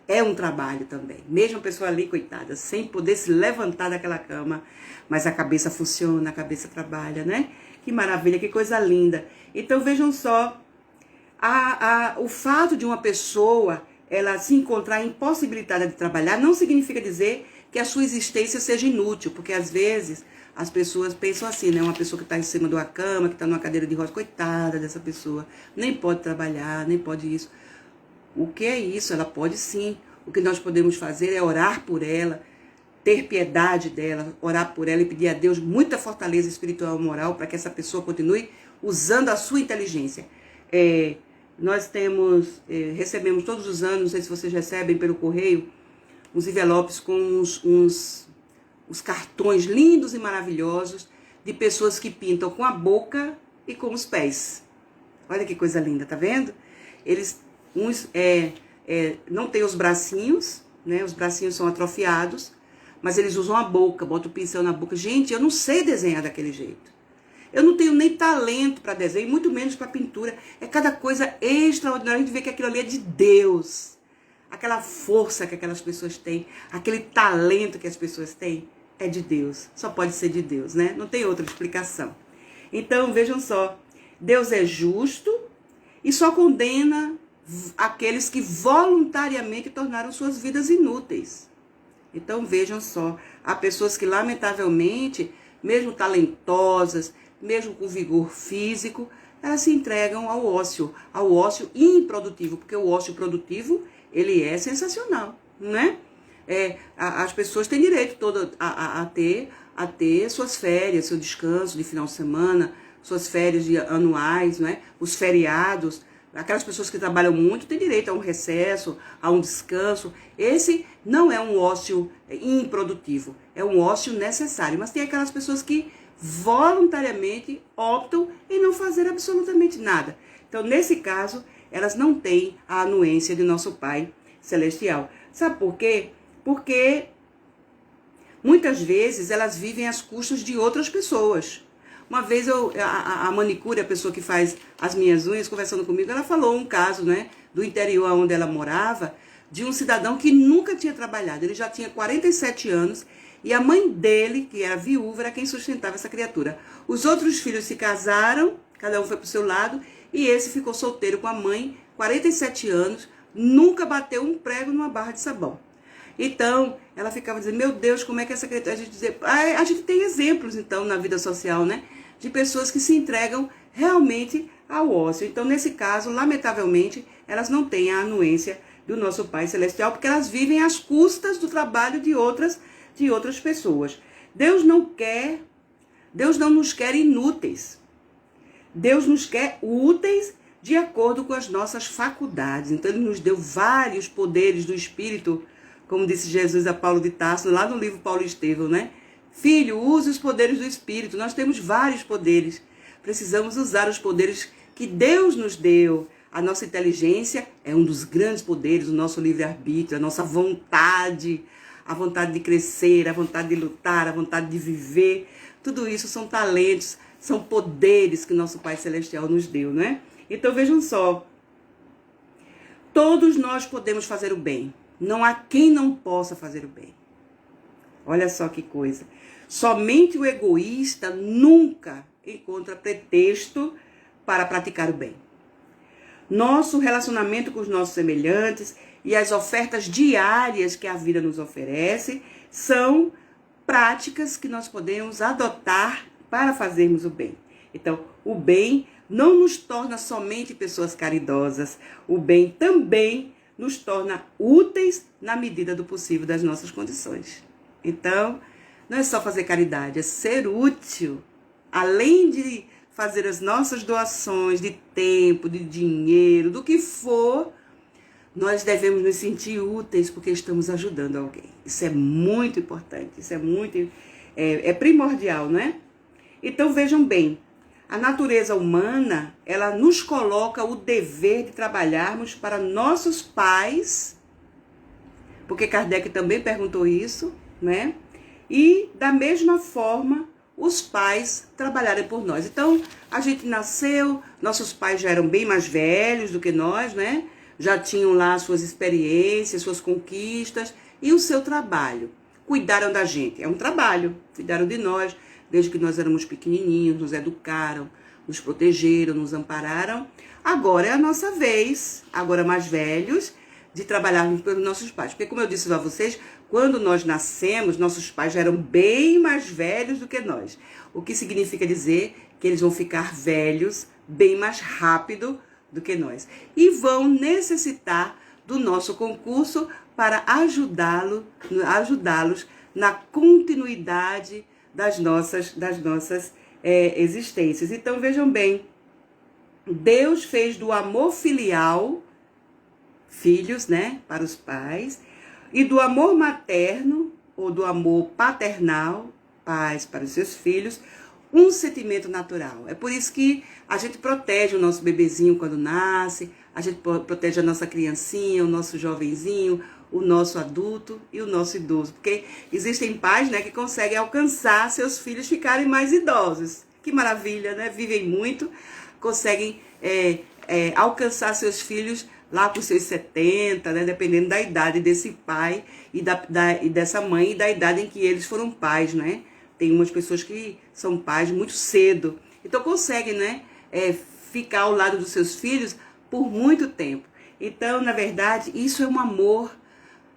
é um trabalho também. Mesmo a pessoa ali, coitada, sem poder se levantar daquela cama, mas a cabeça funciona, a cabeça trabalha, né? Que maravilha, que coisa linda. Então vejam só, o fato de uma pessoa ela se encontrar impossibilitada de trabalhar não significa dizer que a sua existência seja inútil, porque às vezes as pessoas pensam assim, né? Uma pessoa que está em cima de uma cama, que está numa cadeira de rodas, coitada dessa pessoa, nem pode trabalhar, nem pode isso. O que é isso? Ela pode sim. O que nós podemos fazer é orar por ela, ter piedade dela, orar por ela e pedir a Deus muita fortaleza espiritual e moral para que essa pessoa continue usando a sua inteligência. Nós recebemos todos os anos, não sei se vocês recebem pelo correio, uns envelopes com os cartões lindos e maravilhosos de pessoas que pintam com a boca e com os pés. Olha que coisa linda, tá vendo? Uns não têm os bracinhos, né? Os bracinhos são atrofiados, mas eles usam a boca, botam o pincel na boca. Gente, eu não sei desenhar daquele jeito. Eu não tenho nem talento para desenho, muito menos para pintura. É cada coisa extraordinária. A gente vê que aquilo ali é de Deus. Aquela força que aquelas pessoas têm, aquele talento que as pessoas têm, é de Deus. Só pode ser de Deus, né? Não tem outra explicação. Então, vejam só. Deus é justo e só condena aqueles que voluntariamente tornaram suas vidas inúteis. Então, vejam só. Há pessoas que, lamentavelmente, mesmo talentosas, mesmo com vigor físico, elas se entregam ao ócio improdutivo, porque o ócio produtivo, ele é sensacional, não é? As pessoas têm direito todo a ter suas férias, seu descanso de final de semana, suas férias anuais, não é? Os feriados. Aquelas pessoas que trabalham muito têm direito a um recesso, a um descanso. Esse não é um ócio improdutivo, é um ócio necessário. Mas tem aquelas pessoas que voluntariamente optam em não fazer absolutamente nada. Então, nesse caso, elas não têm a anuência de nosso Pai Celestial. Sabe por quê? Porque muitas vezes elas vivem às custas de outras pessoas. Uma vez a manicure, a pessoa que faz as minhas unhas, conversando comigo, ela falou um caso, né, do interior onde ela morava, de um cidadão que nunca tinha trabalhado. Ele já tinha 47 anos e a mãe dele, que era viúva, era quem sustentava essa criatura. Os outros filhos se casaram, cada um foi para o seu lado, e esse ficou solteiro com a mãe, 47 anos, nunca bateu um prego numa barra de sabão. Então, ela ficava dizendo, meu Deus, como é que essa criatura... A gente tem exemplos, então, na vida social, né? De pessoas que se entregam realmente ao ócio. Então, nesse caso, lamentavelmente, elas não têm a anuência do nosso Pai Celestial, porque elas vivem às custas do trabalho de outras pessoas. Deus não nos quer inúteis. Deus nos quer úteis de acordo com as nossas faculdades. Então, Ele nos deu vários poderes do Espírito, como disse Jesus a Paulo de Tarso, lá no livro Paulo Estevão, né? Filho, use os poderes do Espírito. Nós temos vários poderes. Precisamos usar os poderes que Deus nos deu. A nossa inteligência é um dos grandes poderes, o nosso livre-arbítrio, a nossa vontade, a vontade de crescer, a vontade de lutar, a vontade de viver. Tudo isso são talentos, são poderes que nosso Pai Celestial nos deu, né? Então vejam só, todos nós podemos fazer o bem. Não há quem não possa fazer o bem. Olha só que coisa. Somente o egoísta nunca encontra pretexto para praticar o bem. Nosso relacionamento com os nossos semelhantes e as ofertas diárias que a vida nos oferece são práticas que nós podemos adotar para fazermos o bem. Então, o bem não nos torna somente pessoas caridosas. O bem também nos torna úteis na medida do possível das nossas condições. Então, não é só fazer caridade, é ser útil. Além de fazer as nossas doações de tempo, de dinheiro, do que for, nós devemos nos sentir úteis porque estamos ajudando alguém. Isso é muito importante, isso é primordial, não é? Então, vejam bem, a natureza humana, ela nos coloca o dever de trabalharmos para nossos pais, porque Kardec também perguntou isso, né? E, da mesma forma, os pais trabalharem por nós. Então, a gente nasceu, nossos pais já eram bem mais velhos do que nós, né? Já tinham lá suas experiências, suas conquistas e o seu trabalho. Cuidaram da gente, é um trabalho, cuidaram de nós, desde que nós éramos pequenininhos, nos educaram, nos protegeram, nos ampararam. Agora é a nossa vez, agora mais velhos, de trabalharmos pelos nossos pais. Porque, como eu disse a vocês, quando nós nascemos, nossos pais já eram bem mais velhos do que nós. O que significa dizer que eles vão ficar velhos bem mais rápido do que nós. E vão necessitar do nosso concurso para ajudá-los na continuidade das nossas existências. Então, vejam bem, Deus fez do amor filial, filhos, né, para os pais, e do amor materno, ou do amor paternal, pais para os seus filhos, um sentimento natural. É por isso que a gente protege o nosso bebezinho quando nasce, a gente protege a nossa criancinha, o nosso jovenzinho, o nosso adulto e o nosso idoso. Porque existem pais, né, que conseguem alcançar seus filhos ficarem mais idosos. Que maravilha, né? Vivem muito, conseguem alcançar seus filhos lá com seus 70, né, dependendo da idade desse pai e dessa mãe e da idade em que eles foram pais, né? Tem umas pessoas que são pais muito cedo, então conseguem, né, ficar ao lado dos seus filhos por muito tempo. Então, na verdade, isso é um amor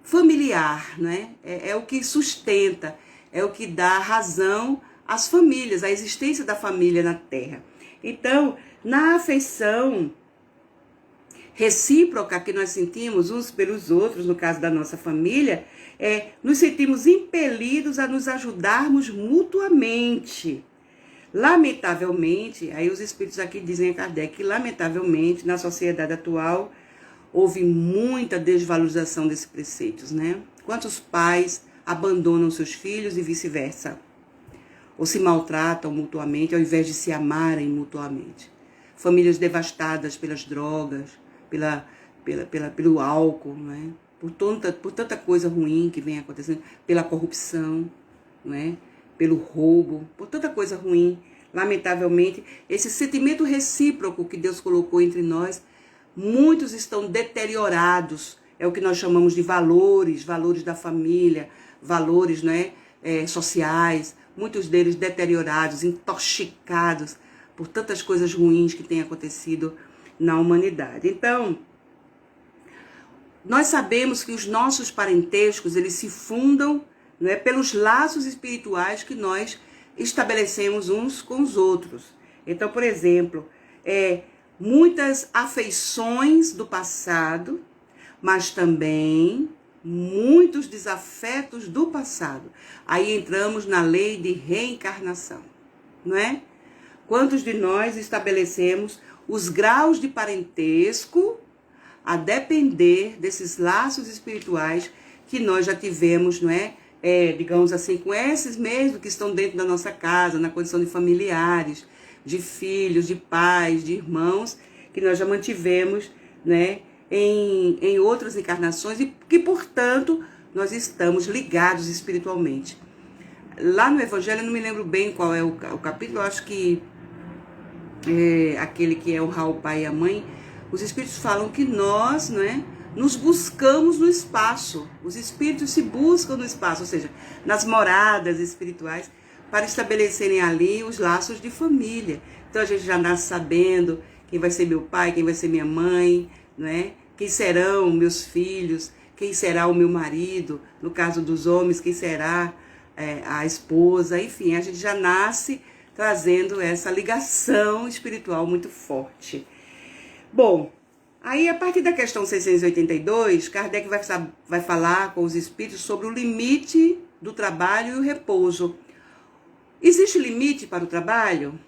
familiar, né? É o que sustenta, é o que dá razão às famílias, à existência da família na Terra. Então, na afeição recíproca que nós sentimos uns pelos outros, no caso da nossa família, nos sentimos impelidos a nos ajudarmos mutuamente. Lamentavelmente, aí os espíritos aqui dizem a Kardec que, lamentavelmente, na sociedade atual, houve muita desvalorização desses preceitos, né? Quantos pais abandonam seus filhos e vice-versa? Ou se maltratam mutuamente ao invés de se amarem mutuamente. Famílias devastadas pelas drogas, pelo álcool, não é? Por tanta coisa ruim que vem acontecendo, pela corrupção, não é? Pelo roubo, por tanta coisa ruim. Lamentavelmente, esse sentimento recíproco que Deus colocou entre nós, muitos estão deteriorados. É o que nós chamamos de valores da família, valores, né, sociais, muitos deles deteriorados, intoxicados por tantas coisas ruins que têm acontecido na humanidade. Então, nós sabemos que os nossos parentescos, eles se fundam, né, pelos laços espirituais que nós estabelecemos uns com os outros. Então, por exemplo, muitas afeições do passado, mas também muitos desafetos do passado. Aí entramos na lei de reencarnação, não é? Quantos de nós estabelecemos os graus de parentesco a depender desses laços espirituais que nós já tivemos, não é? Digamos assim, com esses mesmos que estão dentro da nossa casa, na condição de familiares, de filhos, de pais, de irmãos, que nós já mantivemos, né, em outras encarnações e que, portanto, nós estamos ligados espiritualmente. Lá no Evangelho, eu não me lembro bem qual é o capítulo, eu acho que aquele que é honrar o pai e a mãe, os espíritos falam que nós, né, nos buscamos no espaço. Os espíritos se buscam no espaço, ou seja, nas moradas espirituais, para estabelecerem ali os laços de família. Então a gente já nasce sabendo quem vai ser meu pai, quem vai ser minha mãe, né? Quem serão meus filhos, quem será o meu marido, no caso dos homens, quem será a esposa, enfim, a gente já nasce trazendo essa ligação espiritual muito forte. Bom, aí a partir da questão 682, Kardec vai falar com os espíritos sobre o limite do trabalho e o repouso. Existe limite para o trabalho?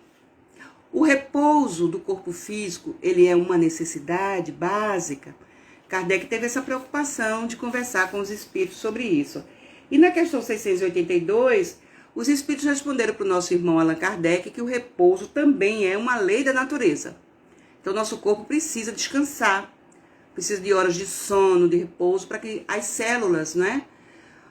O repouso do corpo físico, ele é uma necessidade básica. Kardec teve essa preocupação de conversar com os espíritos sobre isso. E na questão 682, os espíritos responderam para o nosso irmão Allan Kardec que o repouso também é uma lei da natureza. Então, nosso corpo precisa descansar, precisa de horas de sono, de repouso, para que as células, né,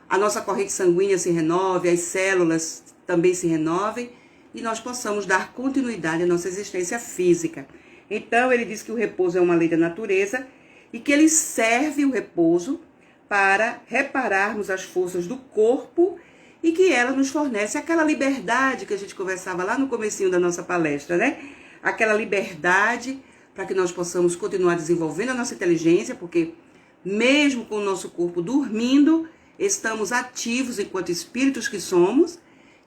a nossa corrente sanguínea se renove, as células também se renovem e nós possamos dar continuidade à nossa existência física. Então, ele diz que o repouso é uma lei da natureza e que ele serve o repouso para repararmos as forças do corpo e que ela nos fornece aquela liberdade que a gente conversava lá no comecinho da nossa palestra, né? Aquela liberdade para que nós possamos continuar desenvolvendo a nossa inteligência, porque mesmo com o nosso corpo dormindo, estamos ativos enquanto espíritos que somos,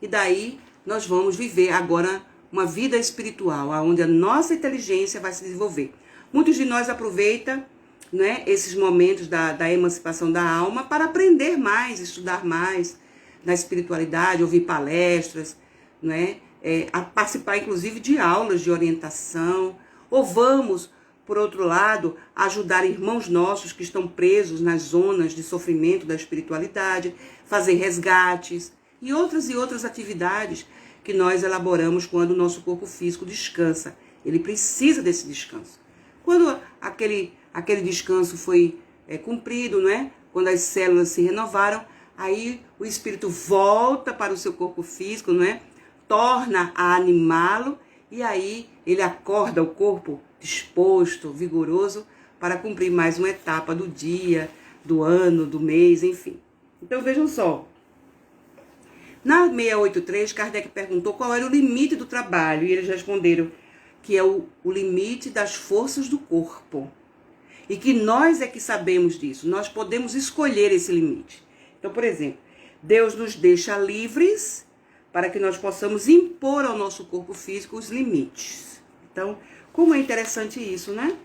e daí nós vamos viver agora uma vida espiritual, onde a nossa inteligência vai se desenvolver. Muitos de nós aproveitam, né, esses momentos da emancipação da alma para aprender mais, estudar mais, na espiritualidade, ouvir palestras, não é? A participar, inclusive, de aulas de orientação. Ou vamos, por outro lado, ajudar irmãos nossos que estão presos nas zonas de sofrimento da espiritualidade, fazer resgates e outras atividades que nós elaboramos quando o nosso corpo físico descansa. Ele precisa desse descanso. Quando aquele descanso foi cumprido, não é? Quando as células se renovaram, aí o espírito volta para o seu corpo físico, não é? Torna a animá-lo e aí ele acorda o corpo disposto, vigoroso, para cumprir mais uma etapa do dia, do ano, do mês, enfim. Então vejam só. Na 683, Kardec perguntou qual era o limite do trabalho, e eles responderam que é o limite das forças do corpo. E que nós é que sabemos disso, nós podemos escolher esse limite. Então, por exemplo, Deus nos deixa livres para que nós possamos impor ao nosso corpo físico os limites. Então, como é interessante isso, né?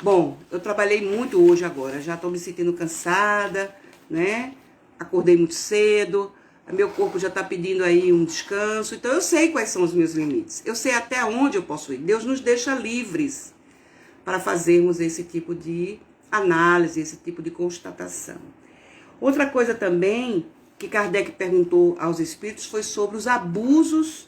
Bom, eu trabalhei muito hoje agora, já estou me sentindo cansada, né? Acordei muito cedo, meu corpo já está pedindo aí um descanso, então eu sei quais são os meus limites, eu sei até onde eu posso ir. Deus nos deixa livres para fazermos esse tipo de análise, esse tipo de constatação. Outra coisa também que Kardec perguntou aos espíritos foi sobre os abusos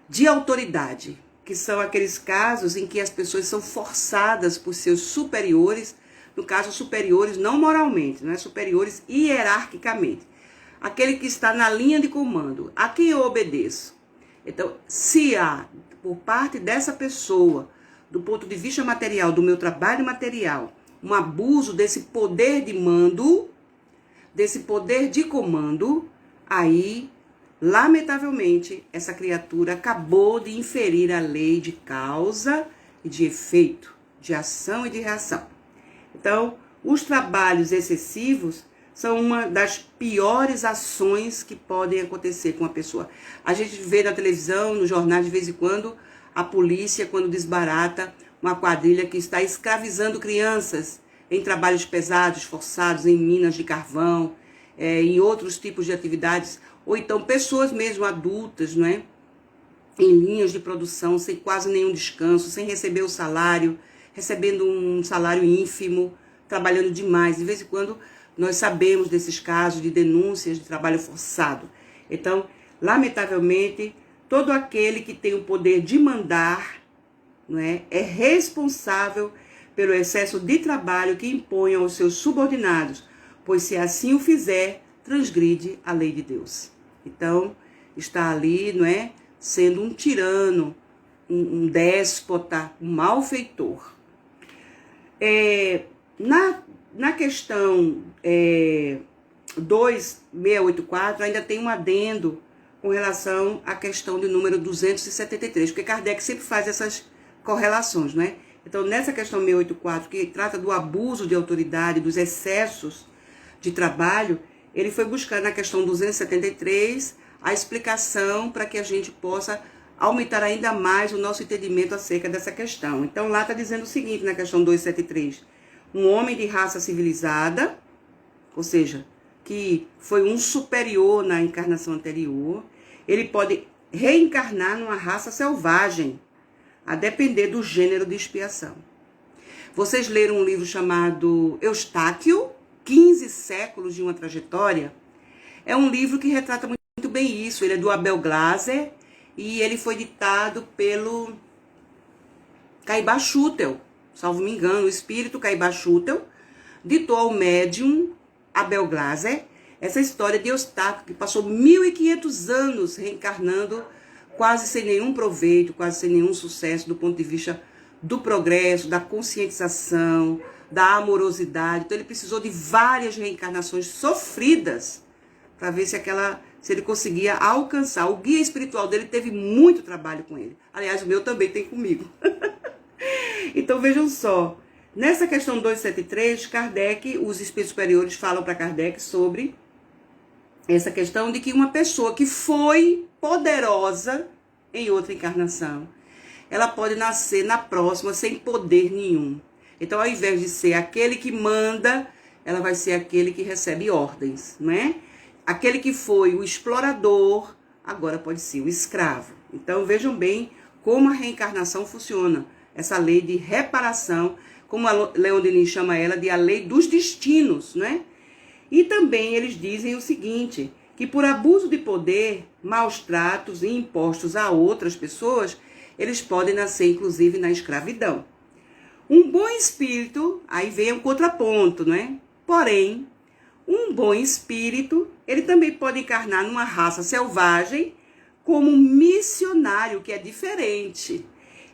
de autoridade, que são aqueles casos em que as pessoas são forçadas por seus superiores, no caso superiores não moralmente, né, superiores hierarquicamente. Aquele que está na linha de comando, a quem eu obedeço. Então, se há, por parte dessa pessoa, do ponto de vista material, do meu trabalho material, um abuso desse poder de mando, desse poder de comando, aí, lamentavelmente, essa criatura acabou de inferir a lei de causa e de efeito, de ação e de reação. Então, os trabalhos excessivos são uma das piores ações que podem acontecer com a pessoa. A gente vê na televisão, nos jornais, de vez em quando, a polícia, quando desbarata uma quadrilha que está escravizando crianças em trabalhos pesados, forçados, em minas de carvão, em outros tipos de atividades, ou então pessoas mesmo adultas, não é? Em linhas de produção, sem quase nenhum descanso, sem receber o salário, recebendo um salário ínfimo, trabalhando demais. De vez em quando, nós sabemos desses casos de denúncias de trabalho forçado. Então, lamentavelmente, todo aquele que tem o poder de mandar, não é responsável pelo excesso de trabalho que impõe aos seus subordinados, pois se assim o fizer, transgride a lei de Deus. Então, está ali, não é, sendo um tirano, um déspota, um malfeitor. Na questão 2684, ainda tem um adendo com relação à questão de número 273, porque Kardec sempre faz essas correlações, né? Então, nessa questão 684, que trata do abuso de autoridade, dos excessos de trabalho, ele foi buscar na questão 273 a explicação para que a gente possa aumentar ainda mais o nosso entendimento acerca dessa questão. Então, lá está dizendo o seguinte, na questão 273, um homem de raça civilizada, ou seja, que foi um superior na encarnação anterior, ele pode reencarnar numa raça selvagem, a depender do gênero de expiação. Vocês leram um livro chamado Eustáquio, 15 séculos de uma trajetória? É um livro que retrata muito bem isso. Ele é do Abel Glasser e ele foi ditado pelo Caibá Schutel, salvo me engano, o espírito Caibá Schutel ditou ao médium Abel Glasser essa história de Eustáquio, que passou 1500 anos reencarnando quase sem nenhum proveito, quase sem nenhum sucesso do ponto de vista do progresso, da conscientização, da amorosidade. Então ele precisou de várias reencarnações sofridas para ver se ele conseguia alcançar. O guia espiritual dele teve muito trabalho com ele. Aliás, o meu também tem comigo. Então vejam só, nessa questão 273, Kardec, os espíritos superiores falam para Kardec sobre essa questão de que uma pessoa que foi poderosa em outra encarnação, ela pode nascer na próxima sem poder nenhum. Então, ao invés de ser aquele que manda, ela vai ser aquele que recebe ordens, não é? aquele que foi o explorador, agora pode ser o escravo. Então vejam bem como a reencarnação funciona. Essa lei de reparação, como a Leon Denis chama ela de a lei dos destinos, né? E também eles dizem o seguinte, que por abuso de poder, maus tratos e impostos a outras pessoas, eles podem nascer inclusive na escravidão. Um bom espírito, aí vem um contraponto, né? Porém, um bom espírito, ele também pode encarnar numa raça selvagem como missionário, que é diferente.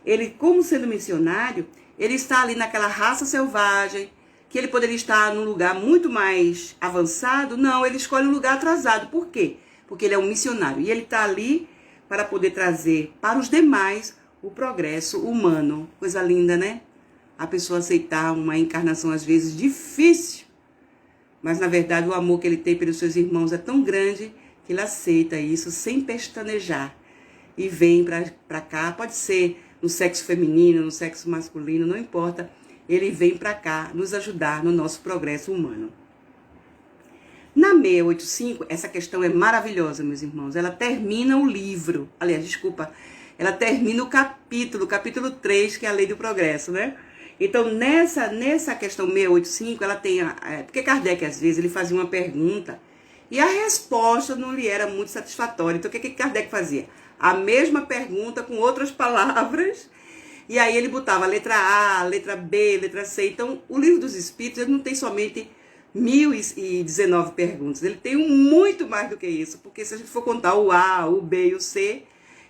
Ele, como sendo missionário, ele está ali naquela raça selvagem, que ele poderia estar num lugar muito mais avançado. Não, ele escolhe um lugar atrasado. Por quê? Porque ele é um missionário. E ele está ali para poder trazer para os demais o progresso humano. Coisa linda, né? A pessoa aceitar uma encarnação, às vezes, difícil. Mas, na verdade, o amor que ele tem pelos seus irmãos é tão grande que ele aceita isso sem pestanejar. E vem para cá, pode ser no sexo feminino, no sexo masculino, não importa. Ele vem para cá nos ajudar no nosso progresso humano. Na 685, essa questão é maravilhosa, meus irmãos. Ela termina o livro. Aliás, desculpa. Ela termina o capítulo 3, que é a lei do progresso, né? Então, nessa questão 685, ela tem... porque Kardec, às vezes, ele fazia uma pergunta e a resposta não lhe era muito satisfatória. Então, o que Kardec fazia? A mesma pergunta com outras palavras. E aí ele botava a letra A, a letra B, a letra C. Então, o Livro dos Espíritos ele não tem somente 1019 perguntas. Ele tem muito mais do que isso. Porque se a gente for contar o A, o B e o C,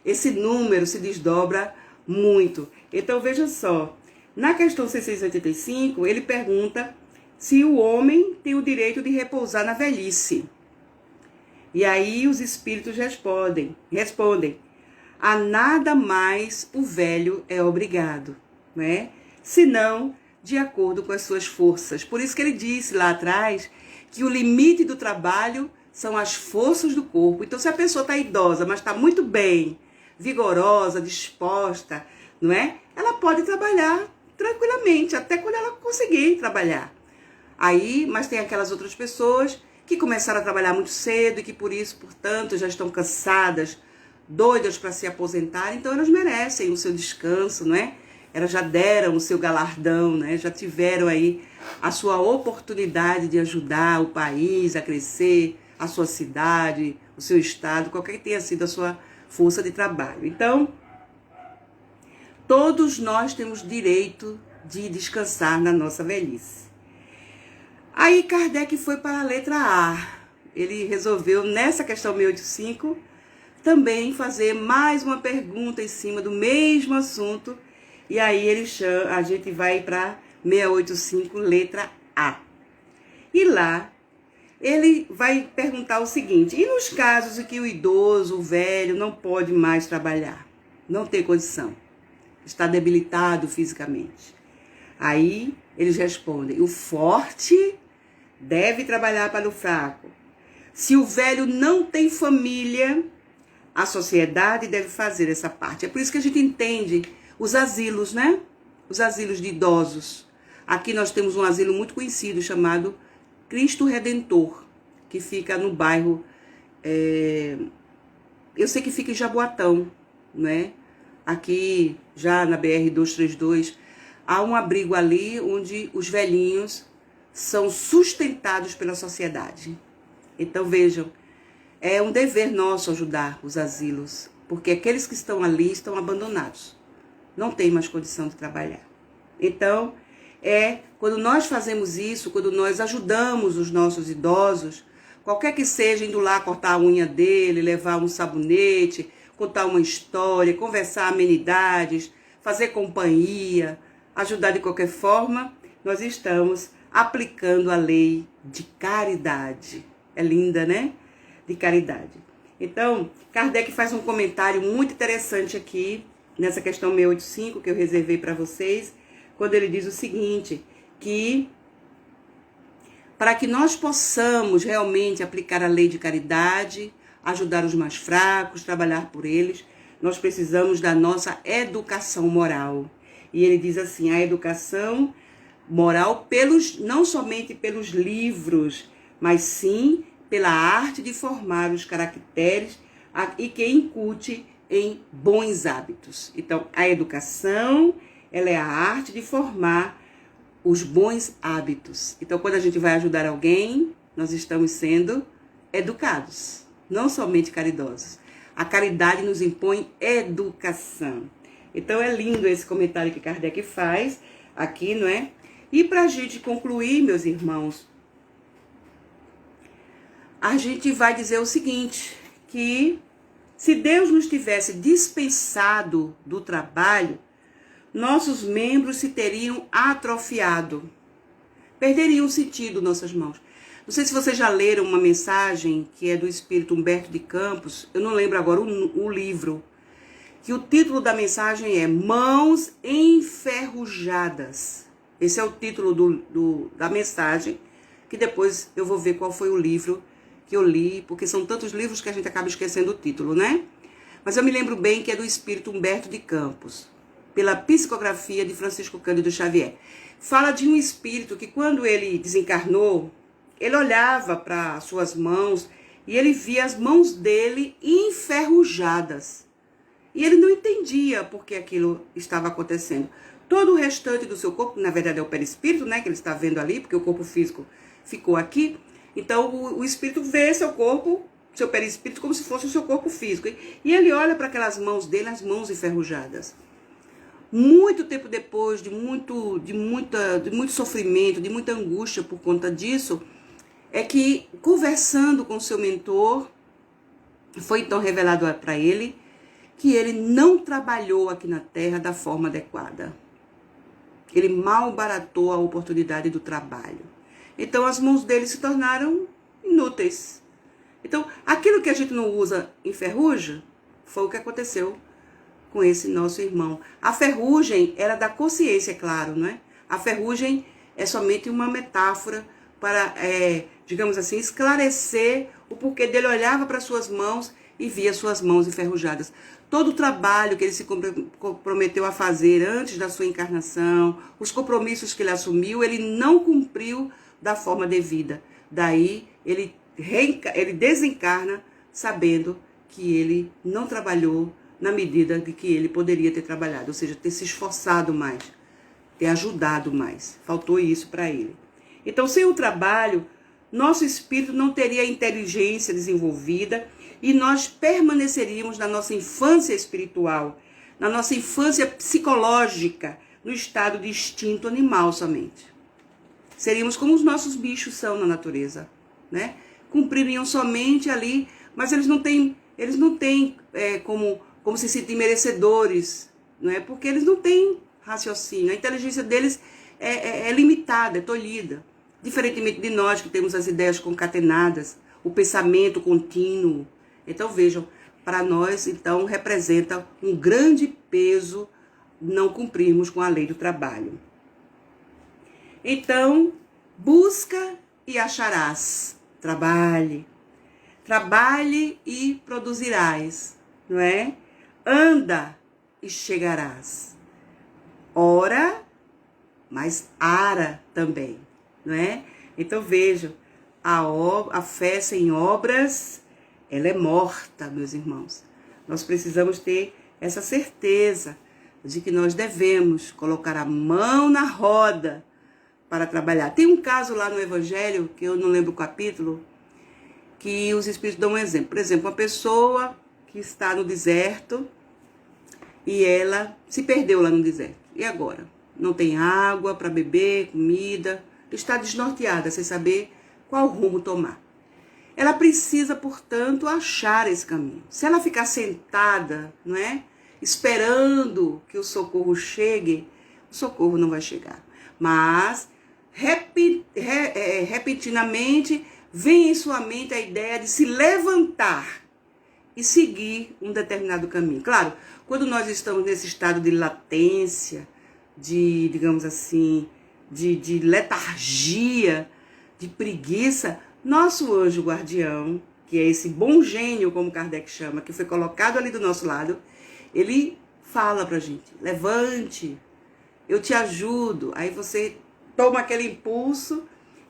esse número se desdobra muito. Então, veja só. Na questão 685, ele pergunta se o homem tem o direito de repousar na velhice. E aí os espíritos respondem. A nada mais o velho é obrigado, né? Senão de acordo com as suas forças. Por isso que ele disse lá atrás que o limite do trabalho são as forças do corpo. Então, se a pessoa está idosa, mas está muito bem, vigorosa, disposta, não é? Ela pode trabalhar tranquilamente, até quando ela conseguir trabalhar. Aí, mas tem aquelas outras pessoas que começaram a trabalhar muito cedo e que por isso, portanto, já estão cansadas, doidas para se aposentar, então elas merecem o seu descanso, não é? Elas já deram o seu galardão, né? Já tiveram aí a sua oportunidade de ajudar o país a crescer, a sua cidade, o seu estado, qualquer que tenha sido a sua força de trabalho. Então, todos nós temos direito de descansar na nossa velhice. Aí Kardec foi para a letra A. Ele resolveu, nessa questão 685, também fazer mais uma pergunta em cima do mesmo assunto. E aí a gente vai para 685, letra A. E lá ele vai perguntar o seguinte: e nos casos em que o idoso, o velho, não pode mais trabalhar, não tem condição, está debilitado fisicamente? Aí eles respondem: o forte deve trabalhar para o fraco. Se o velho não tem família, a sociedade deve fazer essa parte. É por isso que a gente entende os asilos, né? Os asilos de idosos. Aqui nós temos um asilo muito conhecido chamado Cristo Redentor, que fica no bairro... eu sei que fica em Jaboatão, né? Aqui, já na BR-232, há um abrigo ali onde os velhinhos são sustentados pela sociedade. Então, vejam, é um dever nosso ajudar os asilos, porque aqueles que estão ali estão abandonados, não têm mais condição de trabalhar. Então, quando nós fazemos isso, quando nós ajudamos os nossos idosos, qualquer que seja, indo lá cortar a unha dele, levar um sabonete, contar uma história, conversar amenidades, fazer companhia, ajudar de qualquer forma, nós estamos aplicando a lei de caridade. É linda, né? De caridade. Então, Kardec faz um comentário muito interessante aqui, nessa questão 685, que eu reservei para vocês, quando ele diz o seguinte, que para que nós possamos realmente aplicar a lei de caridade, ajudar os mais fracos, trabalhar por eles, nós precisamos da nossa educação moral. E ele diz assim, a educação moral não somente pelos livros, mas sim pela arte de formar os caracteres e que incute em bons hábitos. Então, a educação, ela é a arte de formar os bons hábitos. Então, quando a gente vai ajudar alguém, nós estamos sendo educados, não somente caridosos. A caridade nos impõe educação. Então, é lindo esse comentário que Kardec faz aqui, não é? E para a gente concluir, meus irmãos, a gente vai dizer o seguinte, que se Deus nos tivesse dispensado do trabalho, nossos membros se teriam atrofiado, perderiam o sentido nossas mãos. Não sei se vocês já leram uma mensagem que é do espírito Humberto de Campos, eu não lembro agora o livro, que o título da mensagem é Mãos Enferrujadas. Esse é o título da mensagem, que depois eu vou ver qual foi o livro que eu li, porque são tantos livros que a gente acaba esquecendo o título, né? Mas eu me lembro bem que é do espírito Humberto de Campos, pela psicografia de Francisco Cândido Xavier. Fala de um espírito que quando ele desencarnou, ele olhava para suas mãos e ele via as mãos dele enferrujadas. E ele não entendia por que aquilo estava acontecendo. Todo o restante do seu corpo, na verdade é o perispírito, né, que ele está vendo ali, porque o corpo físico ficou aqui. Então o espírito vê seu corpo, seu perispírito, como se fosse o seu corpo físico. E ele olha para aquelas mãos dele, as mãos enferrujadas. Muito tempo depois, de muito sofrimento, de muita angústia por conta disso, é que, conversando com seu mentor, foi então revelado para ele que ele não trabalhou aqui na Terra da forma adequada. Ele malbaratou a oportunidade do trabalho. Então, as mãos dele se tornaram inúteis. Então, aquilo que a gente não usa enferruja, foi o que aconteceu com esse nosso irmão. A ferrugem era da consciência, é claro, não é? A ferrugem é somente uma metáfora para, digamos assim, esclarecer o porquê dele olhava para suas mãos e via suas mãos enferrujadas. Todo o trabalho que ele se comprometeu a fazer antes da sua encarnação, os compromissos que ele assumiu, ele não cumpriu da forma devida. Daí, ele desencarna sabendo que ele não trabalhou na medida de que ele poderia ter trabalhado, ou seja, ter se esforçado mais, ter ajudado mais. Faltou isso para ele. Então, sem o trabalho, nosso espírito não teria inteligência desenvolvida e nós permaneceríamos na nossa infância espiritual, na nossa infância psicológica, no estado de instinto animal somente. Seríamos como os nossos bichos são na natureza, né? Cumpririam somente ali, mas eles não têm como se sentir merecedores, não é? Porque eles não têm raciocínio. A inteligência deles é limitada, é tolhida. Diferentemente de nós, que temos as ideias concatenadas, o pensamento contínuo. Então, vejam, para nós, então, representa um grande peso não cumprirmos com a lei do trabalho. Então, busca e acharás. Trabalhe. Trabalhe e produzirás, não é? Anda e chegarás. Ora, mas ara também, não é? Então vejam, a fé sem obras, ela é morta, meus irmãos. Nós precisamos ter essa certeza de que nós devemos colocar a mão na roda para trabalhar. Tem um caso lá no Evangelho, que eu não lembro o capítulo, que os Espíritos dão um exemplo. Por exemplo, uma pessoa que está no deserto e ela se perdeu lá no deserto. E agora? Não tem água para beber, comida, está desnorteada, sem saber qual rumo tomar. Ela precisa, portanto, achar esse caminho. Se ela ficar sentada, não é? Esperando que o socorro chegue, o socorro não vai chegar. Mas, repentinamente, vem em sua mente a ideia de se levantar e seguir um determinado caminho. Claro, quando nós estamos nesse estado de latência, de, digamos assim, de letargia, de preguiça, nosso anjo guardião, que é esse bom gênio, como Kardec chama, que foi colocado ali do nosso lado, ele fala pra gente, levante, eu te ajudo. Aí você toma aquele impulso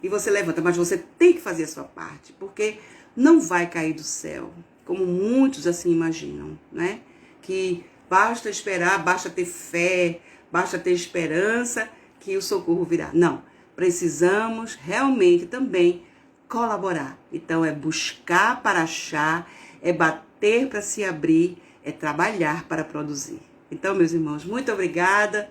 e você levanta, mas você tem que fazer a sua parte, porque não vai cair do céu, como muitos assim imaginam, né? Que basta esperar, basta ter fé, basta ter esperança que o socorro virá. Não, precisamos realmente também colaborar. Então é buscar para achar, é bater para se abrir, é trabalhar para produzir. Então, meus irmãos, muito obrigada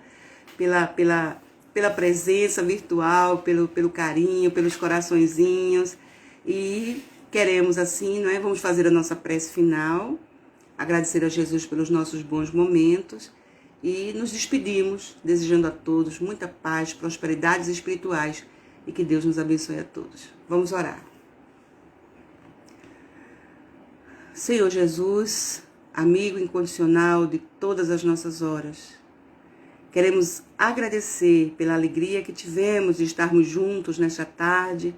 pela presença virtual, pelo carinho, pelos coraçõezinhos. E queremos assim, não é? Vamos fazer a nossa prece final, agradecer a Jesus pelos nossos bons momentos e nos despedimos, desejando a todos muita paz, prosperidades espirituais e que Deus nos abençoe a todos. Vamos orar. Senhor Jesus, amigo incondicional de todas as nossas horas, queremos agradecer pela alegria que tivemos de estarmos juntos nesta tarde,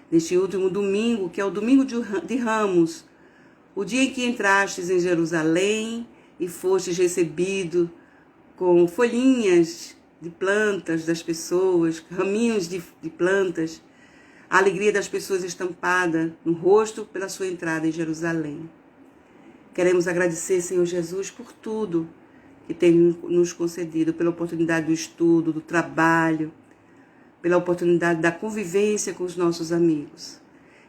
neste último domingo, que é o domingo de Ramos, o dia em que entrastes em Jerusalém e fostes recebido com folhinhas de plantas das pessoas, raminhos de plantas, a alegria das pessoas estampada no rosto pela sua entrada em Jerusalém. Queremos agradecer, Senhor Jesus, por tudo que tem nos concedido, pela oportunidade do estudo, do trabalho, pela oportunidade da convivência com os nossos amigos.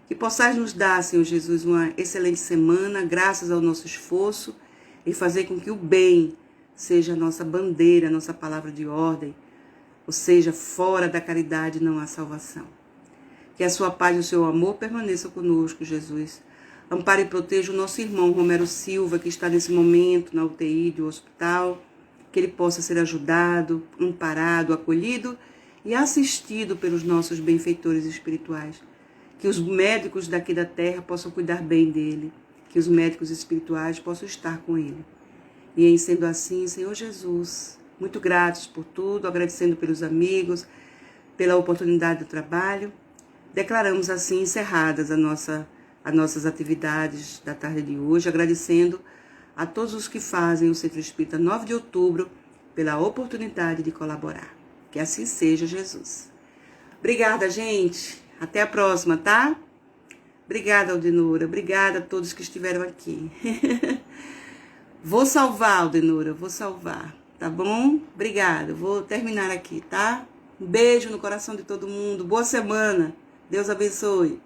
Que possais nos dar, Senhor Jesus, uma excelente semana, graças ao nosso esforço, e fazer com que o bem seja a nossa bandeira, a nossa palavra de ordem, ou seja, fora da caridade não há salvação. Que a sua paz e o seu amor permaneçam conosco, Jesus. Ampare e proteja o nosso irmão Romero Silva, que está nesse momento na UTI do hospital, que ele possa ser ajudado, amparado, acolhido e assistido pelos nossos benfeitores espirituais. Que os médicos daqui da terra possam cuidar bem dele, que os médicos espirituais possam estar com ele. E em sendo assim, Senhor Jesus, muito gratos por tudo, agradecendo pelos amigos, pela oportunidade do trabalho, declaramos assim encerradas as nossas atividades da tarde de hoje, agradecendo a todos os que fazem o Centro Espírita 9 de Outubro pela oportunidade de colaborar. Que assim seja, Jesus. Obrigada, gente. Até a próxima, tá? Obrigada, Aldenora. Obrigada a todos que estiveram aqui. Vou salvar, Aldenora. Vou salvar. Tá bom? Obrigada. Vou terminar aqui, tá? Um beijo no coração de todo mundo. Boa semana. Deus abençoe.